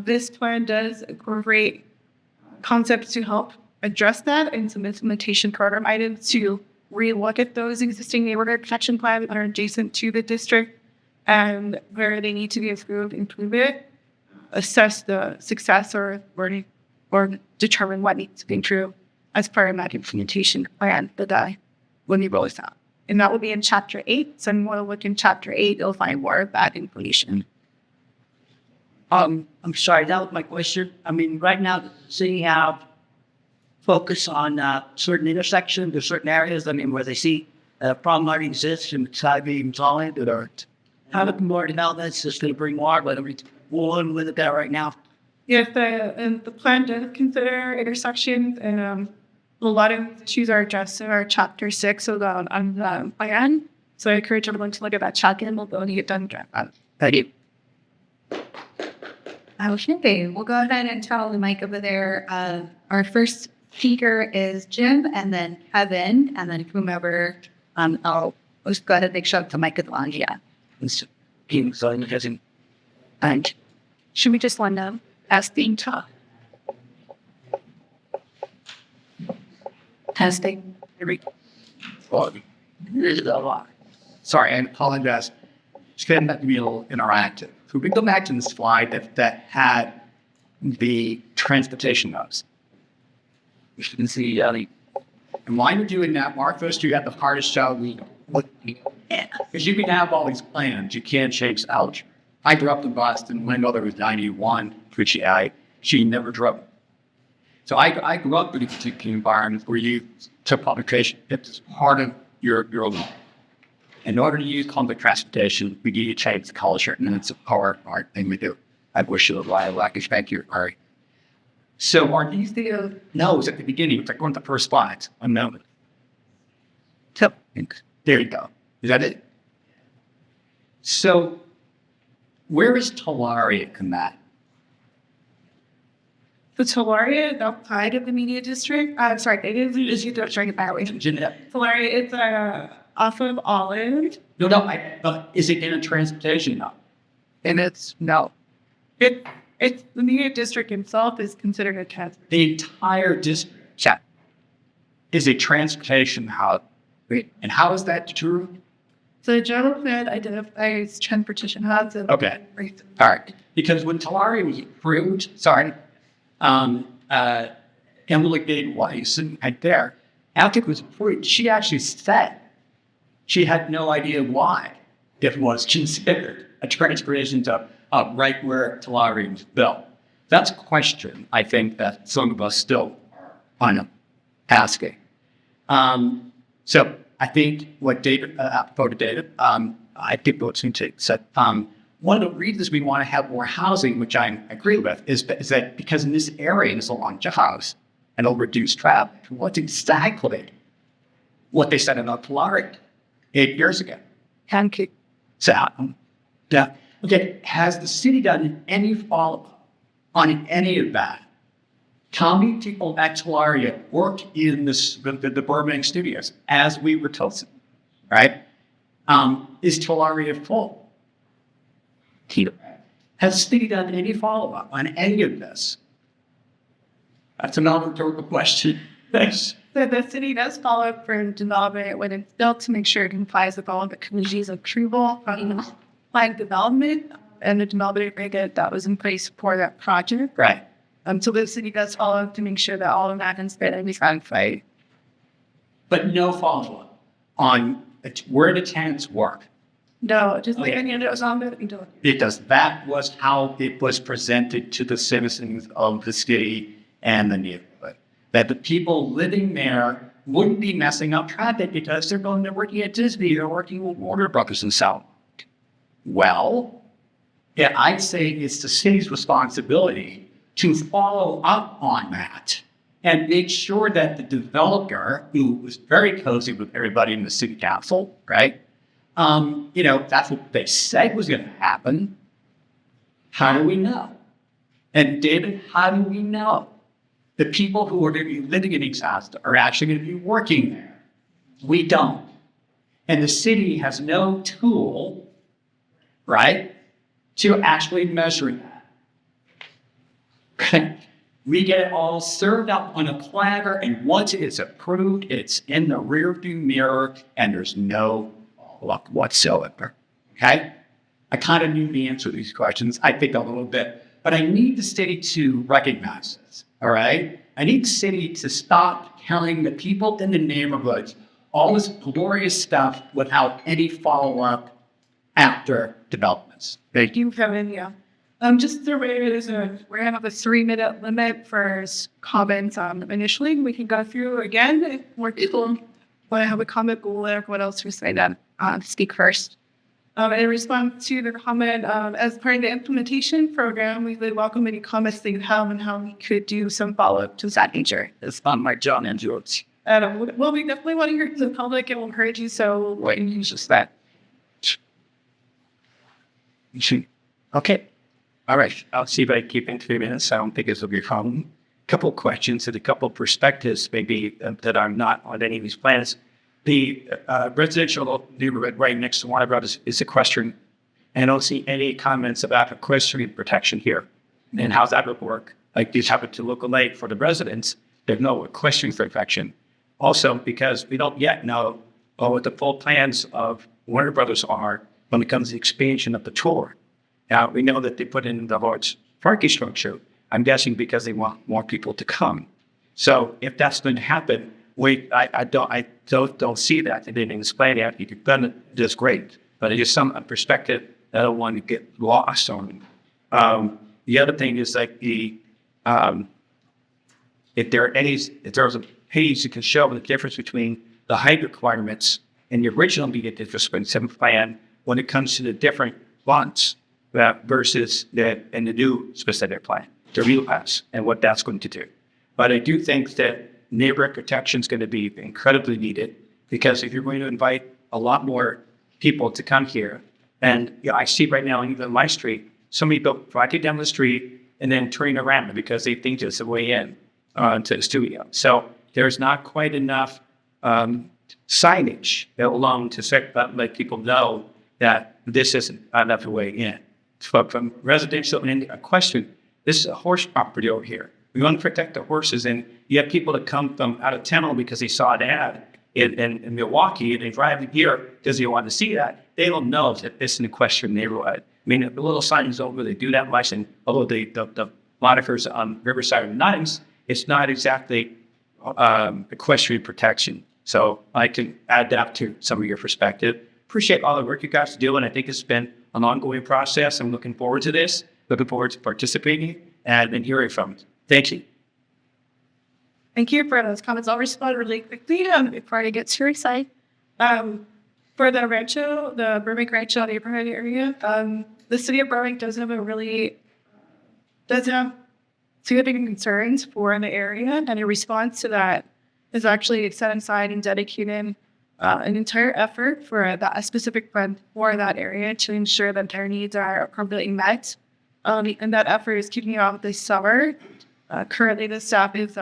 This plan does incorporate concepts to help address that and some implementation program items to relook at those existing neighborhood protection plans that are adjacent to the district and where they need to be improved, improve it, assess the success or determine what needs to be improved as part of that implementation plan that when we roll this out. And that will be in Chapter 8. So when you look in Chapter 8, you'll find more of that information. I'm sorry, that was my question. I mean, right now, the city have focus on certain intersections or certain areas, I mean, where they see a problem already exists and it's got to be resolved, or having more developments is going to bring more, but we'll live with that right now. Yes, the plan does consider intersections, and a lot of issues are addressed in our Chapter 6 of the plan. So I encourage everyone to look at that chapter, and we'll go and get done. Thank you. Okay, we'll go ahead and tell the mic over there. Our first speaker is Jim, and then Kevin, and then whomever I'll Let's go ahead and make sure to make it long, yeah. And should we just want to ask the talk? Testing. Sorry, I apologize. Just getting that real interactive. So we go back to the slide that had the transportation notes. You can see, and while you're doing that, Mark, first you got the hardest job we because you can have all these plans, you can't chase out. I grew up in Boston. My mother was 91, which she never drove. So I grew up in a particular environment where you took public transportation. It's part of your life. In order to use public transportation, we need to change the culture, and it's a hard thing we do. I wish you a lot of luck. Thank you, Ari. So are these the no's at the beginning? It's like one of the first slides. Unknown. So there you go. Is that it? So where is Tularia come at? The Tularia is outside of the media district. Sorry, it is you don't it that way. Tularia is off of Olive. No, is it in a transportation hub? And it's no. It's the media district itself is considered a transport. The entire district is a transportation hub. And how is that true? So the general plan identifies transportation hubs. And Okay. All right. Because when Tularia was approved, Emily Gade Weiss, right there, after it was approved, she actually said she had no idea why it was considered a transportation hub right where Tularia was built. That's a question I think that some of us still are asking. So I think what David, I think what Suntik said, one of the reasons we want to have more housing, which I agree with, is that because in this area there's a long jobs and it'll reduce traffic. What's exactly what they said about Tularia 8 years ago? Thank you. So, yeah. Okay, has the city done any follow-up on any of that? How many people at Tularia work in the Burbank studios, as we were told, right? Is Tularia full? Has the city done any follow-up on any of this? That's another rhetorical question. Thanks. So the city does follow up for development when it's built to make sure it complies with all of the community's approval from plan development and the development agreement that was in place for that project. Right. So the city does follow up to make sure that all of that has been satisfied. But no follow-up on where the tenants work. No, just like any other zombie. Because that was how it was presented to the citizens of the city and the neighborhood. That the people living there wouldn't be messing up traffic because they're going to working at Disney, they're working with Warner Brothers and South. Well, yeah, I'd say it's the city's responsibility to follow up on that and make sure that the developer, who was very cozy with everybody in the city council, right? That's what they said was going to happen. How do we know? And David, how do we know the people who are going to be living in these houses are actually going to be working there? We don't. And the city has no tool, right, to actually measure that. We get it all served up on a platter, and once it's approved, it's in the rearview mirror, and there's no luck whatsoever. Okay? I kind of knew the answer to these questions. I think a little bit, but I need the city to recognize this. All right? I need the city to stop telling the people in the neighborhoods all this glorious stuff without any follow-up after developments. Thank you, Kevin. Yeah. Just the way it is, we're going to have a 3-minute limit for comments initially. We can go through again if more people want to have a comment, we'll let everyone else who's signed up speak first. In response to the comment, as part of the implementation program, we would welcome any comments that you have and how we could do some follow-up to that nature. It's on my John and George. Well, we definitely want to hear from the public and we'll encourage you, so Wait, it's just that. Okay. All right. I'll see if I can keep in 3 minutes. I don't think this will be a problem. A couple of questions and a couple of perspectives maybe that are not on any of these plans. the residential neighborhood right next to Warner Brothers is equestrian. And I don't see any comments about equestrian protection here and how that would work. Like these happen to local lake for the residents, there's no equestrian protection. Also, because we don't yet know what the full plans of Warner Brothers are when it comes to the expansion of the tour. Now, we know that they put in the large parking structure, I'm guessing because they want more people to come. So if that's going to happen, I don't see that. They didn't explain it. You could done it just great, but it's just some perspective that I don't want to get lost on. The other thing is like if there's a page that can show the difference between the height requirements and the original immediate district plan when it comes to the different lots versus the new specific plan, the real pass, and what that's going to do. But I do think that neighborhood protection is going to be incredibly needed because if you're going to invite a lot more people to come here, and I see right now, even on my street, somebody built right down the street and then turning around because they think it's the way in to the studio. So there's not quite enough signage alone to let people know that this isn't enough way in. So from residential and a question, this is a horse property over here. We want to protect the horses, and you have people that come from out of town because they saw an ad in Milwaukee and they drive here because they want to see that. They don't know that this is an equestrian neighborhood. I mean, the little signs over, they do that much, and although the monikers on Riverside are nice, it's not exactly equestrian protection. So I can add that to some of your perspective. Appreciate all the work you guys do, and I think it's been an ongoing process. I'm looking forward to this, looking forward to participating and hearing from it. Thank you. Thank you for those comments. I'll respond really quickly before I get too excited. For the Rancho, the Burbank Rancho neighborhood area, the city of Burbank does have significant concerns for the area, and in response to that is actually set aside and dedicated an entire effort for a specific fund for that area to ensure that their needs are appropriately met. And that effort is kicking off this summer. Currently, the staff is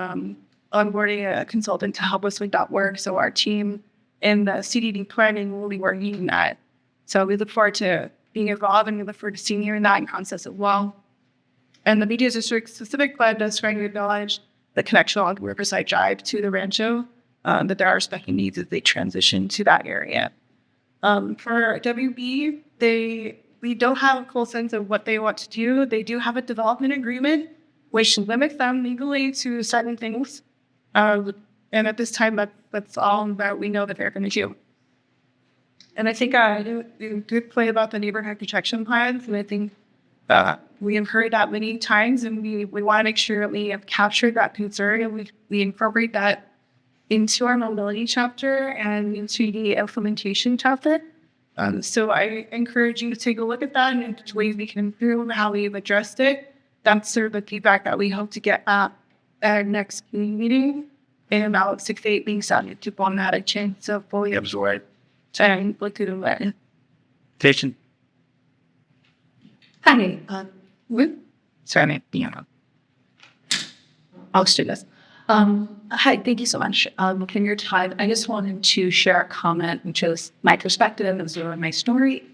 onboarding a consultant to help us with that work. So our team in the CDD planning will be working on that. So we look forward to being involved, and we look forward to seeing you in that process as well. And the media district specific plan does try to acknowledge the connection along Riverside Drive to the Rancho, that there are special needs as they transition to that area. For WB, we don't have a full sense of what they want to do. They do have a development agreement, which limits them legally to certain things. And at this time, that's all that we know that they're going to do. And I think you did play about the neighborhood protection plans, and I think we have heard that many times, and we want to make sure that we have captured that concern and we incorporate that into our mobility chapter and into the implementation chapter. So I encourage you to take a look at that and ways we can improve how we've addressed it. That's sort of the feedback that we hope to get at our next community meeting in about 6 to 8 weeks on it to want that a chance to fully absorb and look at it. Station. Hi, sorry, I'll do this. Hi, thank you so much for your time. I just wanted to share a comment, which is my perspective and sort of my story.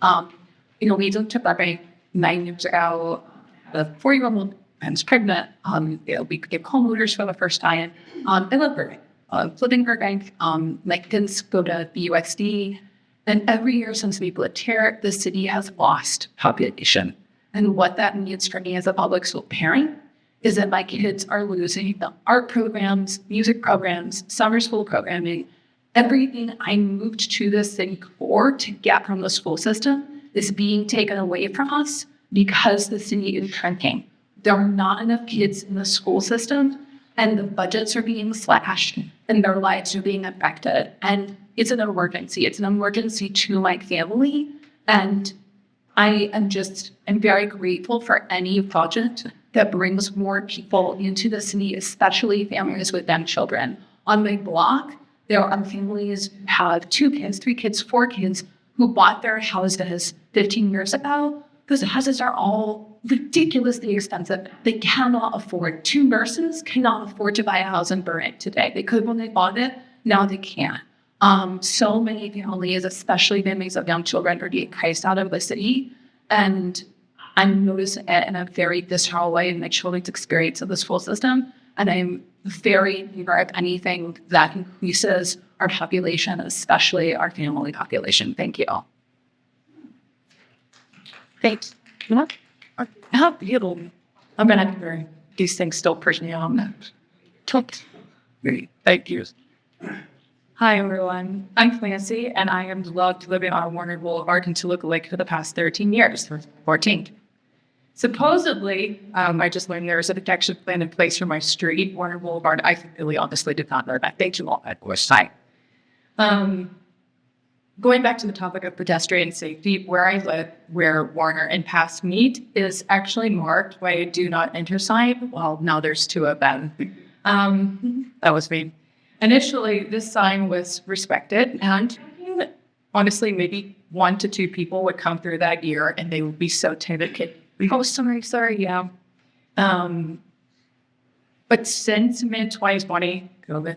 We moved to Burbank 9 years ago. A 4-year-old was pregnant. We became homeowners for the first time. I love Burbank. Living in Burbank, my kids go to the USD, and every year since we lived here, the city has lost population. And what that means for me as a public school parent is that my kids are losing the art programs, music programs, summer school programming. Everything I moved to this city for to get from the school system is being taken away from us because the city is shrinking. There are not enough kids in the school system, and the budgets are being slashed, and their lives are being affected. And it's an emergency. It's an emergency to my family. And I am very grateful for any project that brings more people into the city, especially families with young children. On my block, there are families who have 2 kids, 3 kids, 4 kids who bought their houses 15 years ago because the houses are all ridiculously expensive. They cannot afford. 2 nurses cannot afford to buy a house in Burbank today. They could when they bought it. Now they can't. So many families, especially families of young children, are being priced out of the city. And I'm noticing it in a very visceral way in my children's experience of the school system. And I'm very in favor of anything that increases our population, especially our family population. Thank you. Thanks. How beautiful. I'm going to have these things still personally on that. Thank you. Hi, everyone. I'm Clancy, and I am loved living on Warner Boulevard in Toluca Lake for the past 13 years, or 14. Supposedly, I just learned there is a protection plan in place for my street, Warner Boulevard. I really honestly did not know that. Thank you all at West Side. Going back to the topic of pedestrian safety, where I live, where Warner and Pass meet, is actually marked by a do not enter sign. Well, now there's two of them. That was me. Initially, this sign was respected, and honestly, maybe 1 to 2 people would come through that year, and they would be so timid. Oh, sorry, yeah. But since mid-2020, COVID,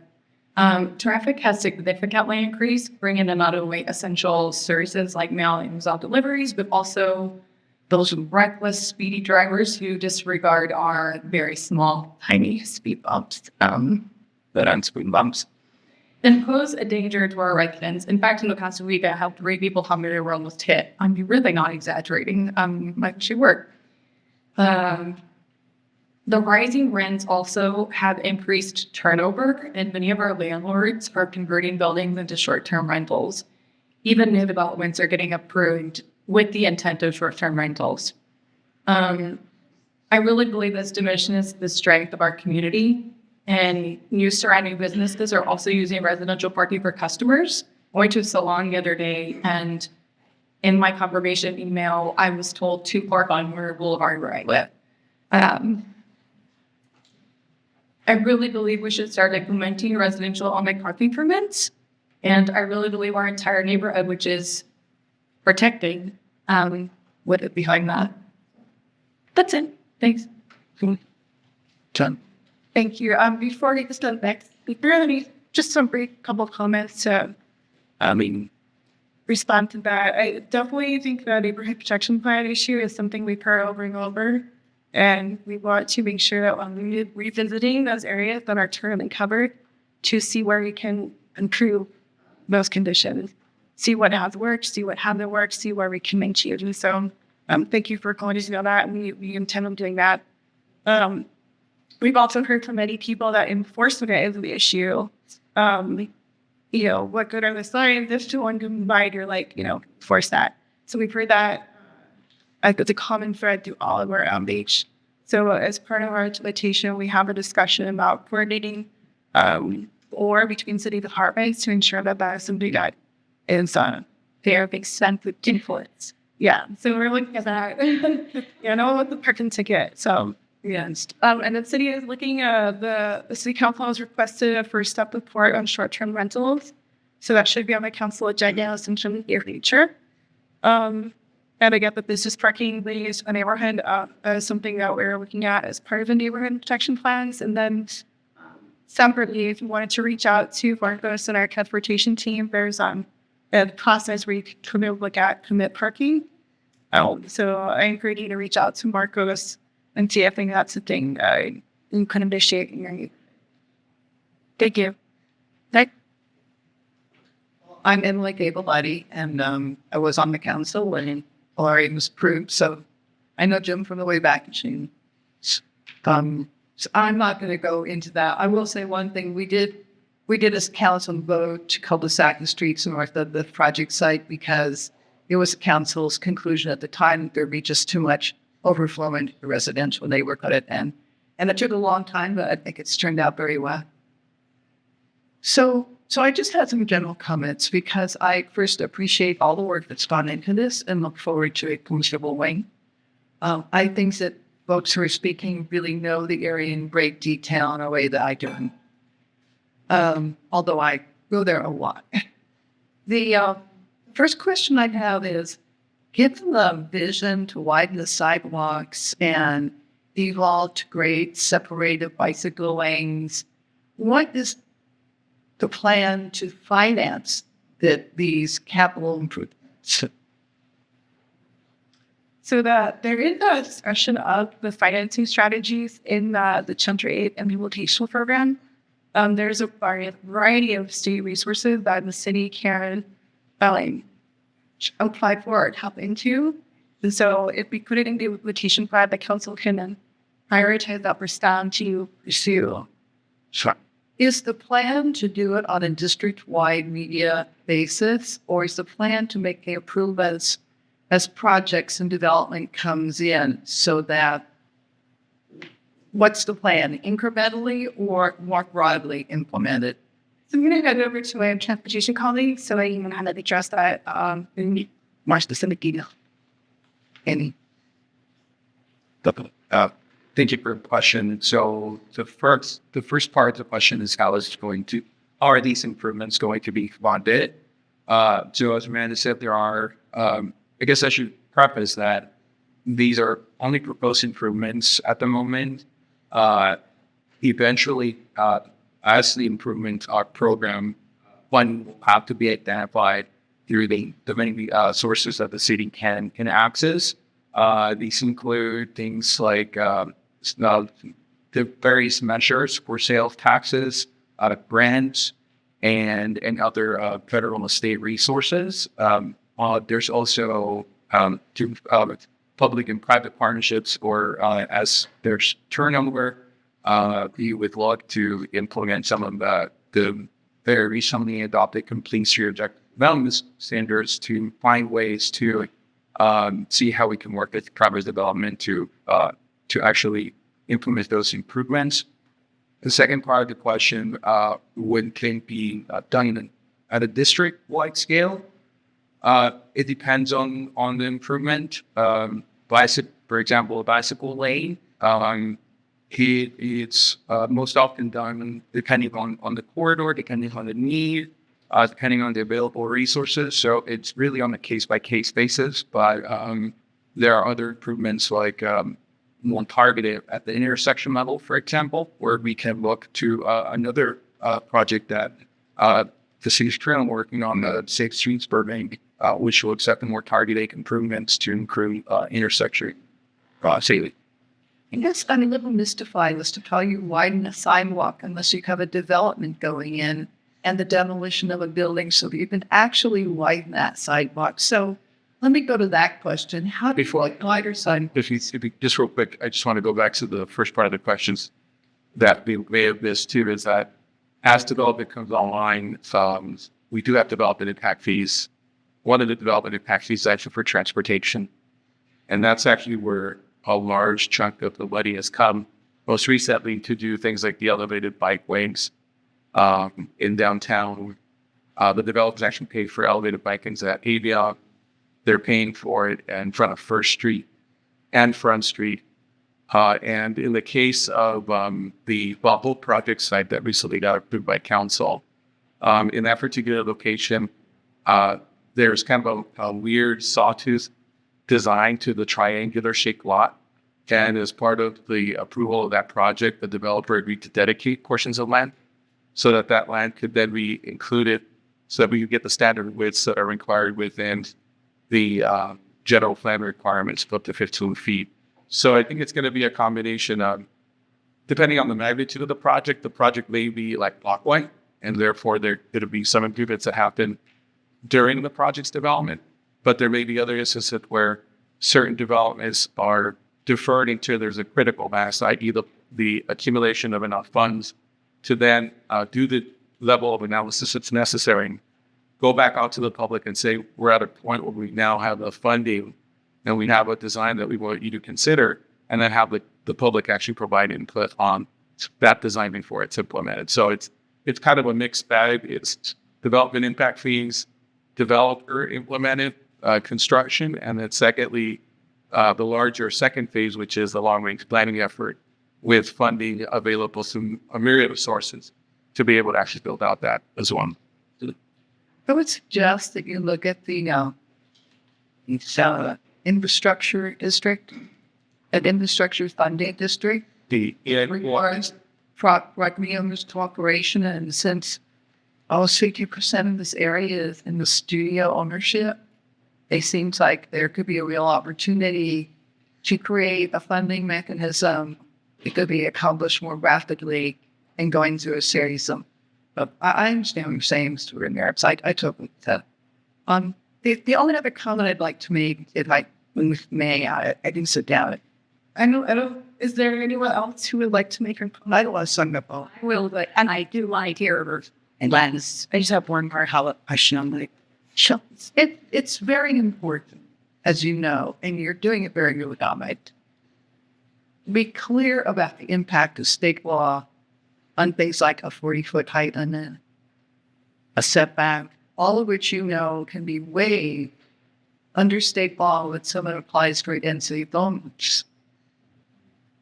traffic has significantly increased, bringing in not only essential services like mail and resolved deliveries, but also those reckless, speedy drivers who disregard our very small, tiny speed bumps. Speed bumps. And pose a danger to our residents. In fact, in the past week, I helped 3 people how many were almost hit. I'm really not exaggerating. She worked. The rising rents also have increased turnover, and many of our landlords are converting buildings into short-term rentals. Even new developments are getting approved with the intent of short-term rentals. I really believe this diminishes the strength of our community, and new surrounding businesses are also using residential parking for customers. I went to a salon the other day, and in my confirmation email, I was told to park on Warner Boulevard where I live. I really believe we should start implementing residential on-site parking permits, and I really believe our entire neighborhood, which is protecting, with it behind that. That's it. Thanks. John. Thank you. Before we get to next speaker, just some brief couple comments to respond to that. I definitely think the neighborhood protection plan issue is something we've heard over and over, and we want to make sure that when we're revisiting those areas that are currently covered, to see where we can improve those conditions, see what has worked, see what hasn't worked, see where we can make changes. So thank you for calling us on that, and we intend on doing that. We've also heard from many people that enforcement is the issue. What good are the signs if to one can buy or force that. So we've heard that it's a common thread through all of our outreach. So as part of our implementation, we have a discussion about coordinating or between city departments to ensure that that is something that is fair, makes sense with influence. Yeah, so we're looking at that. With the parking ticket. So. Yes. And the city is looking at the city council has requested a first step report on short-term rentals. So that should be on the council agenda sometime in the near future. And I get that business parking is a neighborhood as something that we're looking at as part of the neighborhood protection plans. And then separately, if you wanted to reach out to Marcos and our transportation team, there's a process where you can look at commit parking. So I encourage you to reach out to Marcos and see if that's the thing you can initiate. Thank you. I'm Emily Gable-Buddy, and I was on the council when Laurie was approved, so I know Jim from the way back machine. So I'm not going to go into that. I will say one thing. We did as council vote to cul-de-sac the streets north of the project site because it was the council's conclusion at the time that there'd be just too much overflow into the residential when they work on it. And it took a long time, but I think it's turned out very well. So I just had some general comments because I first appreciate all the work that's gone into this and look forward to a considerable wing. I think that folks who are speaking really know the area in great detail in a way that I don't. Although I go there a lot. The first question I have is, given the vision to widen the sidewalks and evolve to great separated bicycle lanes, what is the plan to finance these capital improvements? So there is a discussion of the financing strategies in the Chapter 8 implementation program. There's a variety of state resources that the city can apply for and help into. And so if we put it in the implementation plan, the council can then prioritize that for staff to pursue. Sure. Is the plan to do it on a district-wide media basis, or is the plan to make the improvements as projects and development comes in, so that what's the plan, incrementally or more broadly implemented? So I'm going to head over to my transportation colleague so I can kind of address that in more specific detail. Any? Thank you for the question. So the first part of the question is how are these improvements going to be funded? So as Amanda said, there are, I guess I should preface that these are only proposed improvements at the moment. Eventually, as the improvement program, one will have to be identified through the many sources that the city can access. These include things like the various measures for sales taxes, grants, and other federal and state resources. There's also public and private partnerships, or as there's turnover, we would look to implement some of the very recently adopted complete street objective development standards to find ways to see how we can work with private development to actually implement those improvements. The second part of the question, would can be done at a district-wide scale. It depends on the improvement. For example, a bicycle lane, it's most often done depending on the corridor, depending on the need, depending on the available resources. So it's really on a case-by-case basis. But there are other improvements like more targeted at the intersection level, for example, where we can look to another project that the city's currently working on, the Safe Streets Burbank, which will accept more targeted improvements to improve intersection safety. I guess I'm a little mystified as to how you widen a sidewalk unless you have a development going in and the demolition of a building so that you can actually widen that sidewalk. So let me go to that question. How do you like wider sidewalk? Just real quick, I just want to go back to the first part of the questions that we may have missed too, is that as development comes online, we do have development impact fees. One of the development impact fees is actually for transportation. And that's actually where a large chunk of the money has come most recently to do things like the elevated bikeways in downtown. The developers actually pay for elevated bikeways at Avia. They're paying for it in front of First Street and Front Street. And in the case of the Bubble project site that recently got approved by council, in that particular location, there's kind of a weird sawtooth design to the triangular shaped lot. And as part of the approval of that project, the developer agreed to dedicate portions of land so that that land could then be included so that we could get the standard widths that are required within the general plan requirements of up to 15 feet. So I think it's going to be a combination of, depending on the magnitude of the project may be like blockway, and therefore there could be some improvements that happen during the project's development. But there may be other instances where certain developments are deferred until there's a critical mass, i.e. the accumulation of enough funds to then do the level of analysis that's necessary, go back out to the public and say, we're at a point where we now have the funding and we have a design that we want you to consider, and then have the public actually provide input on that design before it's implemented. So it's kind of a mixed bag. It's development impact fees, developer implemented construction, and then secondly, the larger second phase, which is the long-range planning effort with funding available from a myriad of sources to be able to actually build out that as well. I would suggest that you look at the infrastructure district, an infrastructure funding district. The requires requirements cooperation, and since almost 50% of this area is in the studio ownership. It seems like there could be a real opportunity to create a funding mechanism. It could be accomplished more rapidly and going through a series of, I understand what you're saying, Mr. Merritt. I totally get that. The only other comment I'd like to make, if I may, I can sit down. I don't, is there anyone else who would like to make a comment? I don't want to sum up all. Will, but, and I do like here, and Lance, I just have one more question. It's very important, as you know, and you're doing it very good, Ahmed. Be clear about the impact of state law on things like a 40-foot height and a setback, all of which you know can be waived under state law when someone applies for a density bonus.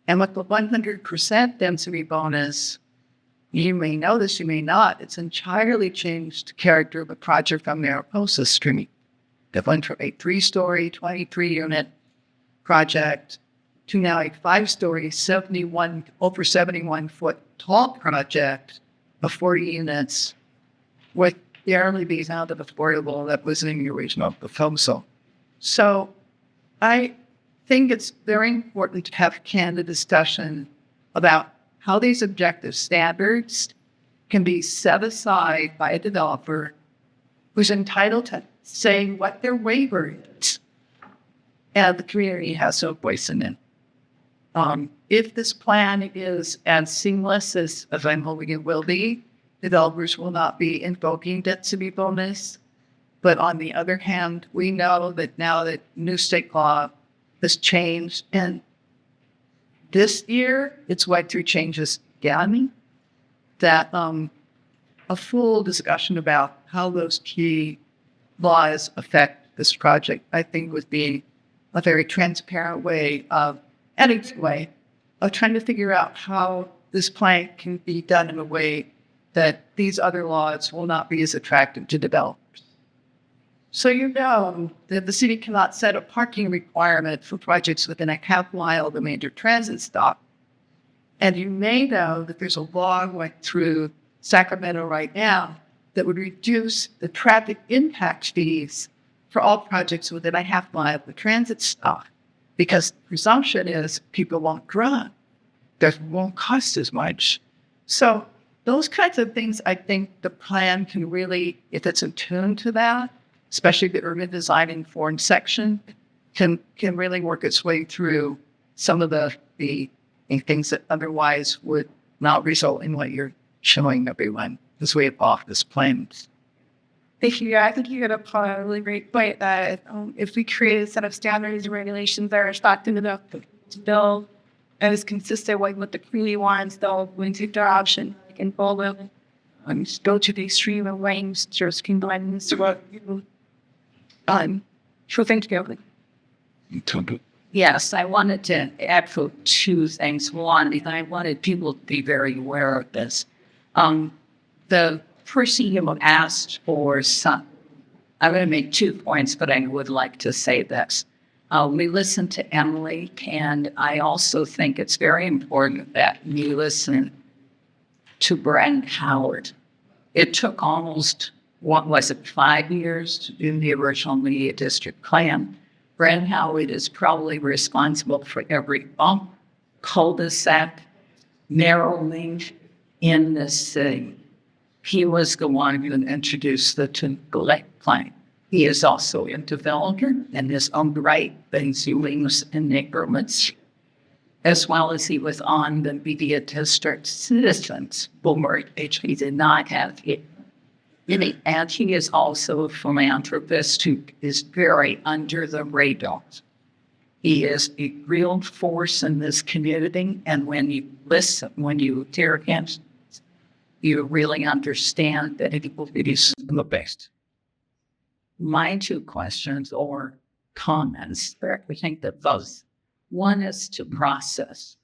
And with the 100% density bonus, you may know this, you may not, it's entirely changed the character of a project from Mariposa Street. It went from a 3-story, 23-unit project to now a 5-story, over 71-foot tall project of 40 units with barely being found of affordable that was in the original proposal. So I think it's very important to have candid discussion about how these objective standards can be set aside by a developer who's entitled to say what their waiver is, and the community has no voice in it. If this plan is as seamless as I'm hoping it will be, developers will not be invoking density bonus. But on the other hand, we know that now that new state law has changed, and this year it's went through changes again, that a full discussion about how those key laws affect this project, I think, would be a very transparent way of, and a way of trying to figure out how this plan can be done in a way that these other laws will not be as attractive to developers. So you know that the city cannot set a parking requirement for projects within a half mile of a major transit stop. And you may know that there's a law going through Sacramento right now that would reduce the traffic impact fees for all projects within a half mile of the transit stop, because the presumption is people won't drive. That won't cost as much. So those kinds of things, I think the plan can really, if it's attuned to that, especially the urban design informed section, can really work its way through some of the things that otherwise would not result in what you're showing everyone as we evolve this plan. Thank you. I think you got a really great point that if we create a set of standards and regulations that are effective enough to build and is consistent with what the community wants, they'll take their option and follow and go to the extreme of range just combine to what you sure, thank you. Yes, I wanted to add for two things. One, is I wanted people to be very aware of this. The person who asked for some, I'm going to make 2 points, but I would like to say this. We listened to Emily, and I also think it's very important that we listen to Brent Howard. It took almost, 5 years to do the original media district plan. Brent Howard is probably responsible for every bump, cul-de-sac, narrow link in the city. He was the one who introduced the Timberlake plan. He is also a developer in his own right, things he lives in neighborhoods, as well as he was on the media district citizens board, which he did not have it. And he is also a philanthropist who is very under the radar. He is a real force in this community, and when you listen, when you hear him, you really understand that it is the best. My 2 questions or comments, I think that both. One is to process.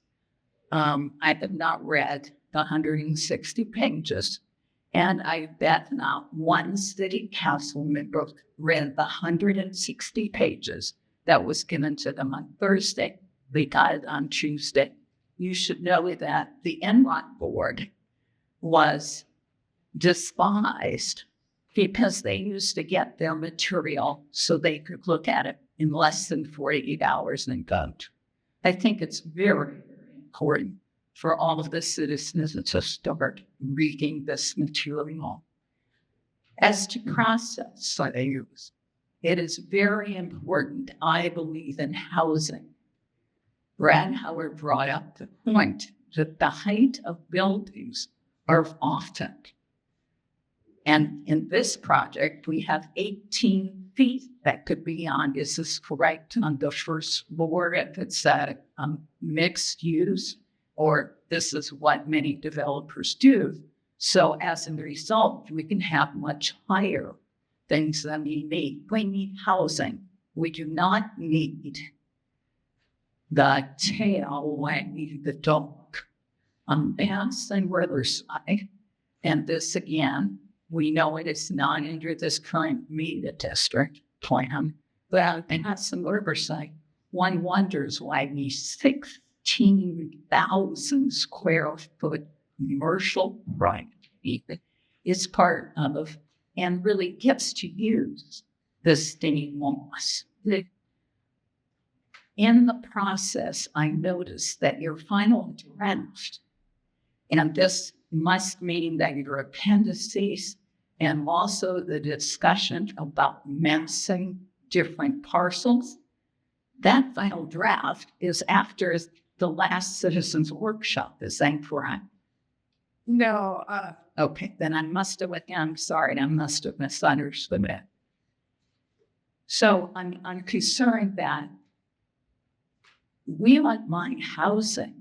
I have not read the 160 pages, and I bet not one city council member read the 160 pages that was given to them on Thursday. They got it on Tuesday. You should know that the NROC board was despised because they used to get their material so they could look at it in less than 48 hours and go. I think it's very, very important for all of the citizens to start reading this material. As to process that I use, it is very important, I believe, in housing. Brad Howard brought up the point that the height of buildings are often. And in this project, we have 18 feet that could be on, is this correct, on the first floor if it's a mixed use, or this is what many developers do. So as a result, we can have much higher things than we need. We need housing. We do not need the tail wagging the dog on Bass and Riverside. And this again, we know it is not under this current media district plan, but in Bass and Riverside, one wonders why we 16,000 square foot commercial property is part of and really gets to use the state laws. In the process, I noticed that your final draft, and this must mean that your appendices and also the discussion about mensing different parcels, that final draft is after the last citizens workshop, is that correct? No, Okay, then I must have, I'm sorry, I must have misunderstood it. So I'm concerned that we want mine housing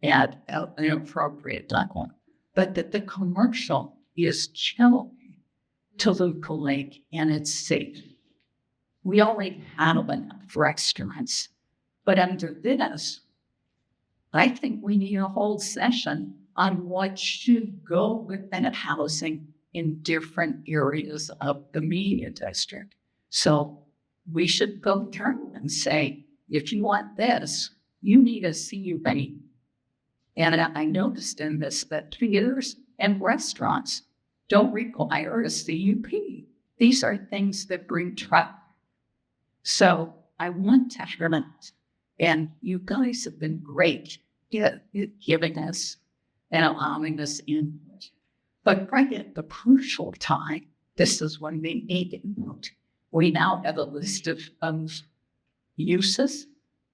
at an appropriate level, but that the commercial is chilling to Luca Lake and it's safe. We only have enough restaurants, but under this, I think we need a whole session on what should go with that housing in different areas of the media district. So we should go turn and say, if you want this, you need a CUP. And I noticed in this that theaters and restaurants don't require a CUP. These are things that bring traffic. So I want to hear it. And you guys have been great giving us and allowing us input. But right at the crucial time, this is when we need input. We now have a list of uses.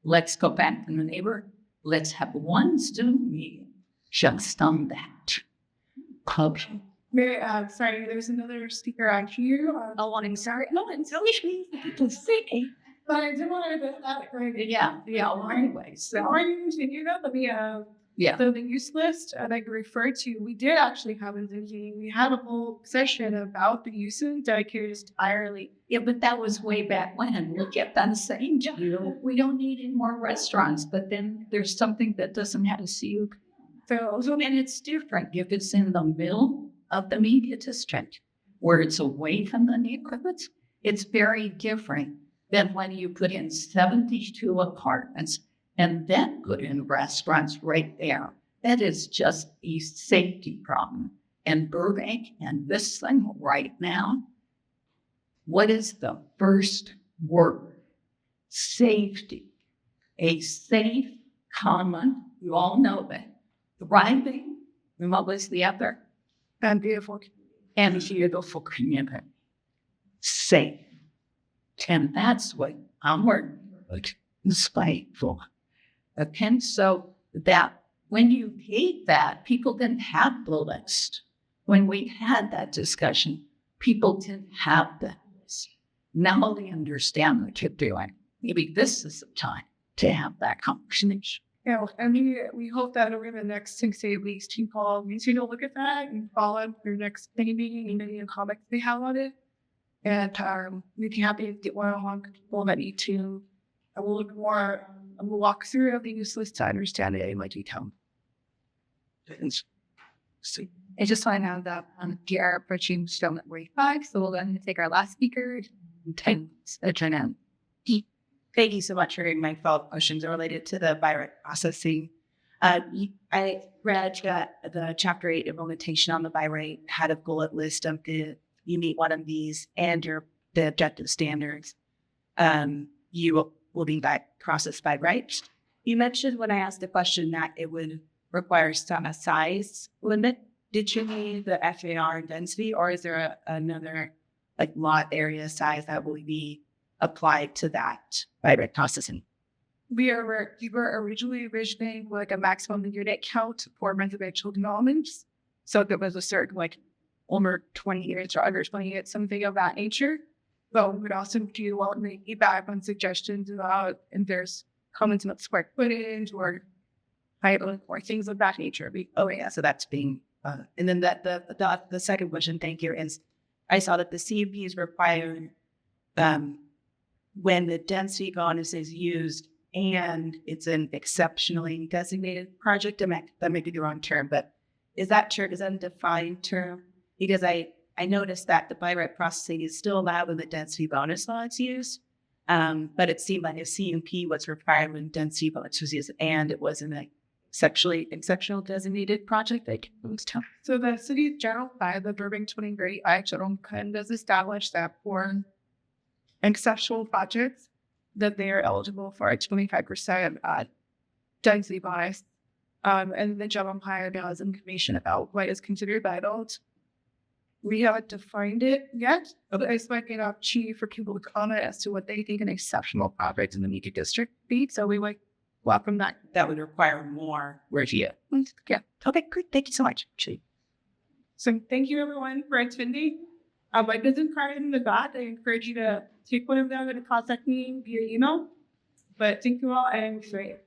Let's go back to the neighbor. Let's have one Zoom meeting just on that. Okay. Mary, sorry, there's another speaker on here. I'm sorry. No, I'm sorry. But I did want to get that right. Yeah. Anyway, so Before you continue, though, let me yeah. So the use list that I referred to, we did actually have a Zoom meeting. We had a whole session about the uses dedicated entirely. Yeah, but that was way back when. We'll get that same job. We don't need any more restaurants, but then there's something that doesn't have a CUP. And it's different if it's in the middle of the media district where it's away from the neighborhoods. It's very different than when you put in 72 apartments and then put in restaurants right there. That is just a safety problem. And Burbank and this thing right now, what is the first word? Safety. A safe, common, you all know that. Thriving, and what was the other? And beautiful. And beautiful community. Safe. And that's what our is fighting for. Okay, so that when you hate that, people didn't have the list. When we had that discussion, people didn't have the list. Now they understand what you're doing. Maybe this is the time to have that conversation. Yeah, and we hope that over the next 6 to 8 weeks, people need to look at that and follow your next meeting and any comments they have on it. And we'd be happy to get one-on-one with people that need to. I will look more. I will walk through the use list to understand it in my detail. I just want to know that we are approaching show 45, so we'll go ahead and take our last speaker. 10 minutes. Thank you so much for my follow-up questions related to the virus processing. I read that the Chapter 8 implementation on the by right had a bullet list of you meet one of these and the objective standards. You will be processed by right. You mentioned when I asked the question that it would require a size limit. Did you need the FAR density, or is there another like lot area size that will be applied to that by right processing? We were originally envisioning like a maximum unit count for residential developments. So there was a certain like over 20 units or under 20 units, something of that nature. But we would also do welcome feedback on suggestions about if there's comments about square footage or height or things of that nature. Oh yeah, so that's being and then the second question, thank you, is I saw that the CUP is required when the density bonus is used and it's an exceptionally designated project. That may be the wrong term, but is that term, is that a defined term? Because I noticed that the by right processing is still allowed when the density bonus law is used. But it seemed like a CUP was required when density bonus was used, and it wasn't a exceptional designated project. So the city's general plan, the Burbank 2030 general plan, does establish that for exceptional projects that they are eligible for a 25% density bonus. And the general plan has information about what is considered vital. We haven't defined it yet, but it's like an opportunity for people to comment as to what they think an exceptional project in the media district be. So we would welcome that. That would require more review. Yeah. Okay, great. Thank you so much. So thank you everyone for attending. My business card in the dot. I encourage you to take one of them and contact me via email. But thank you all and great.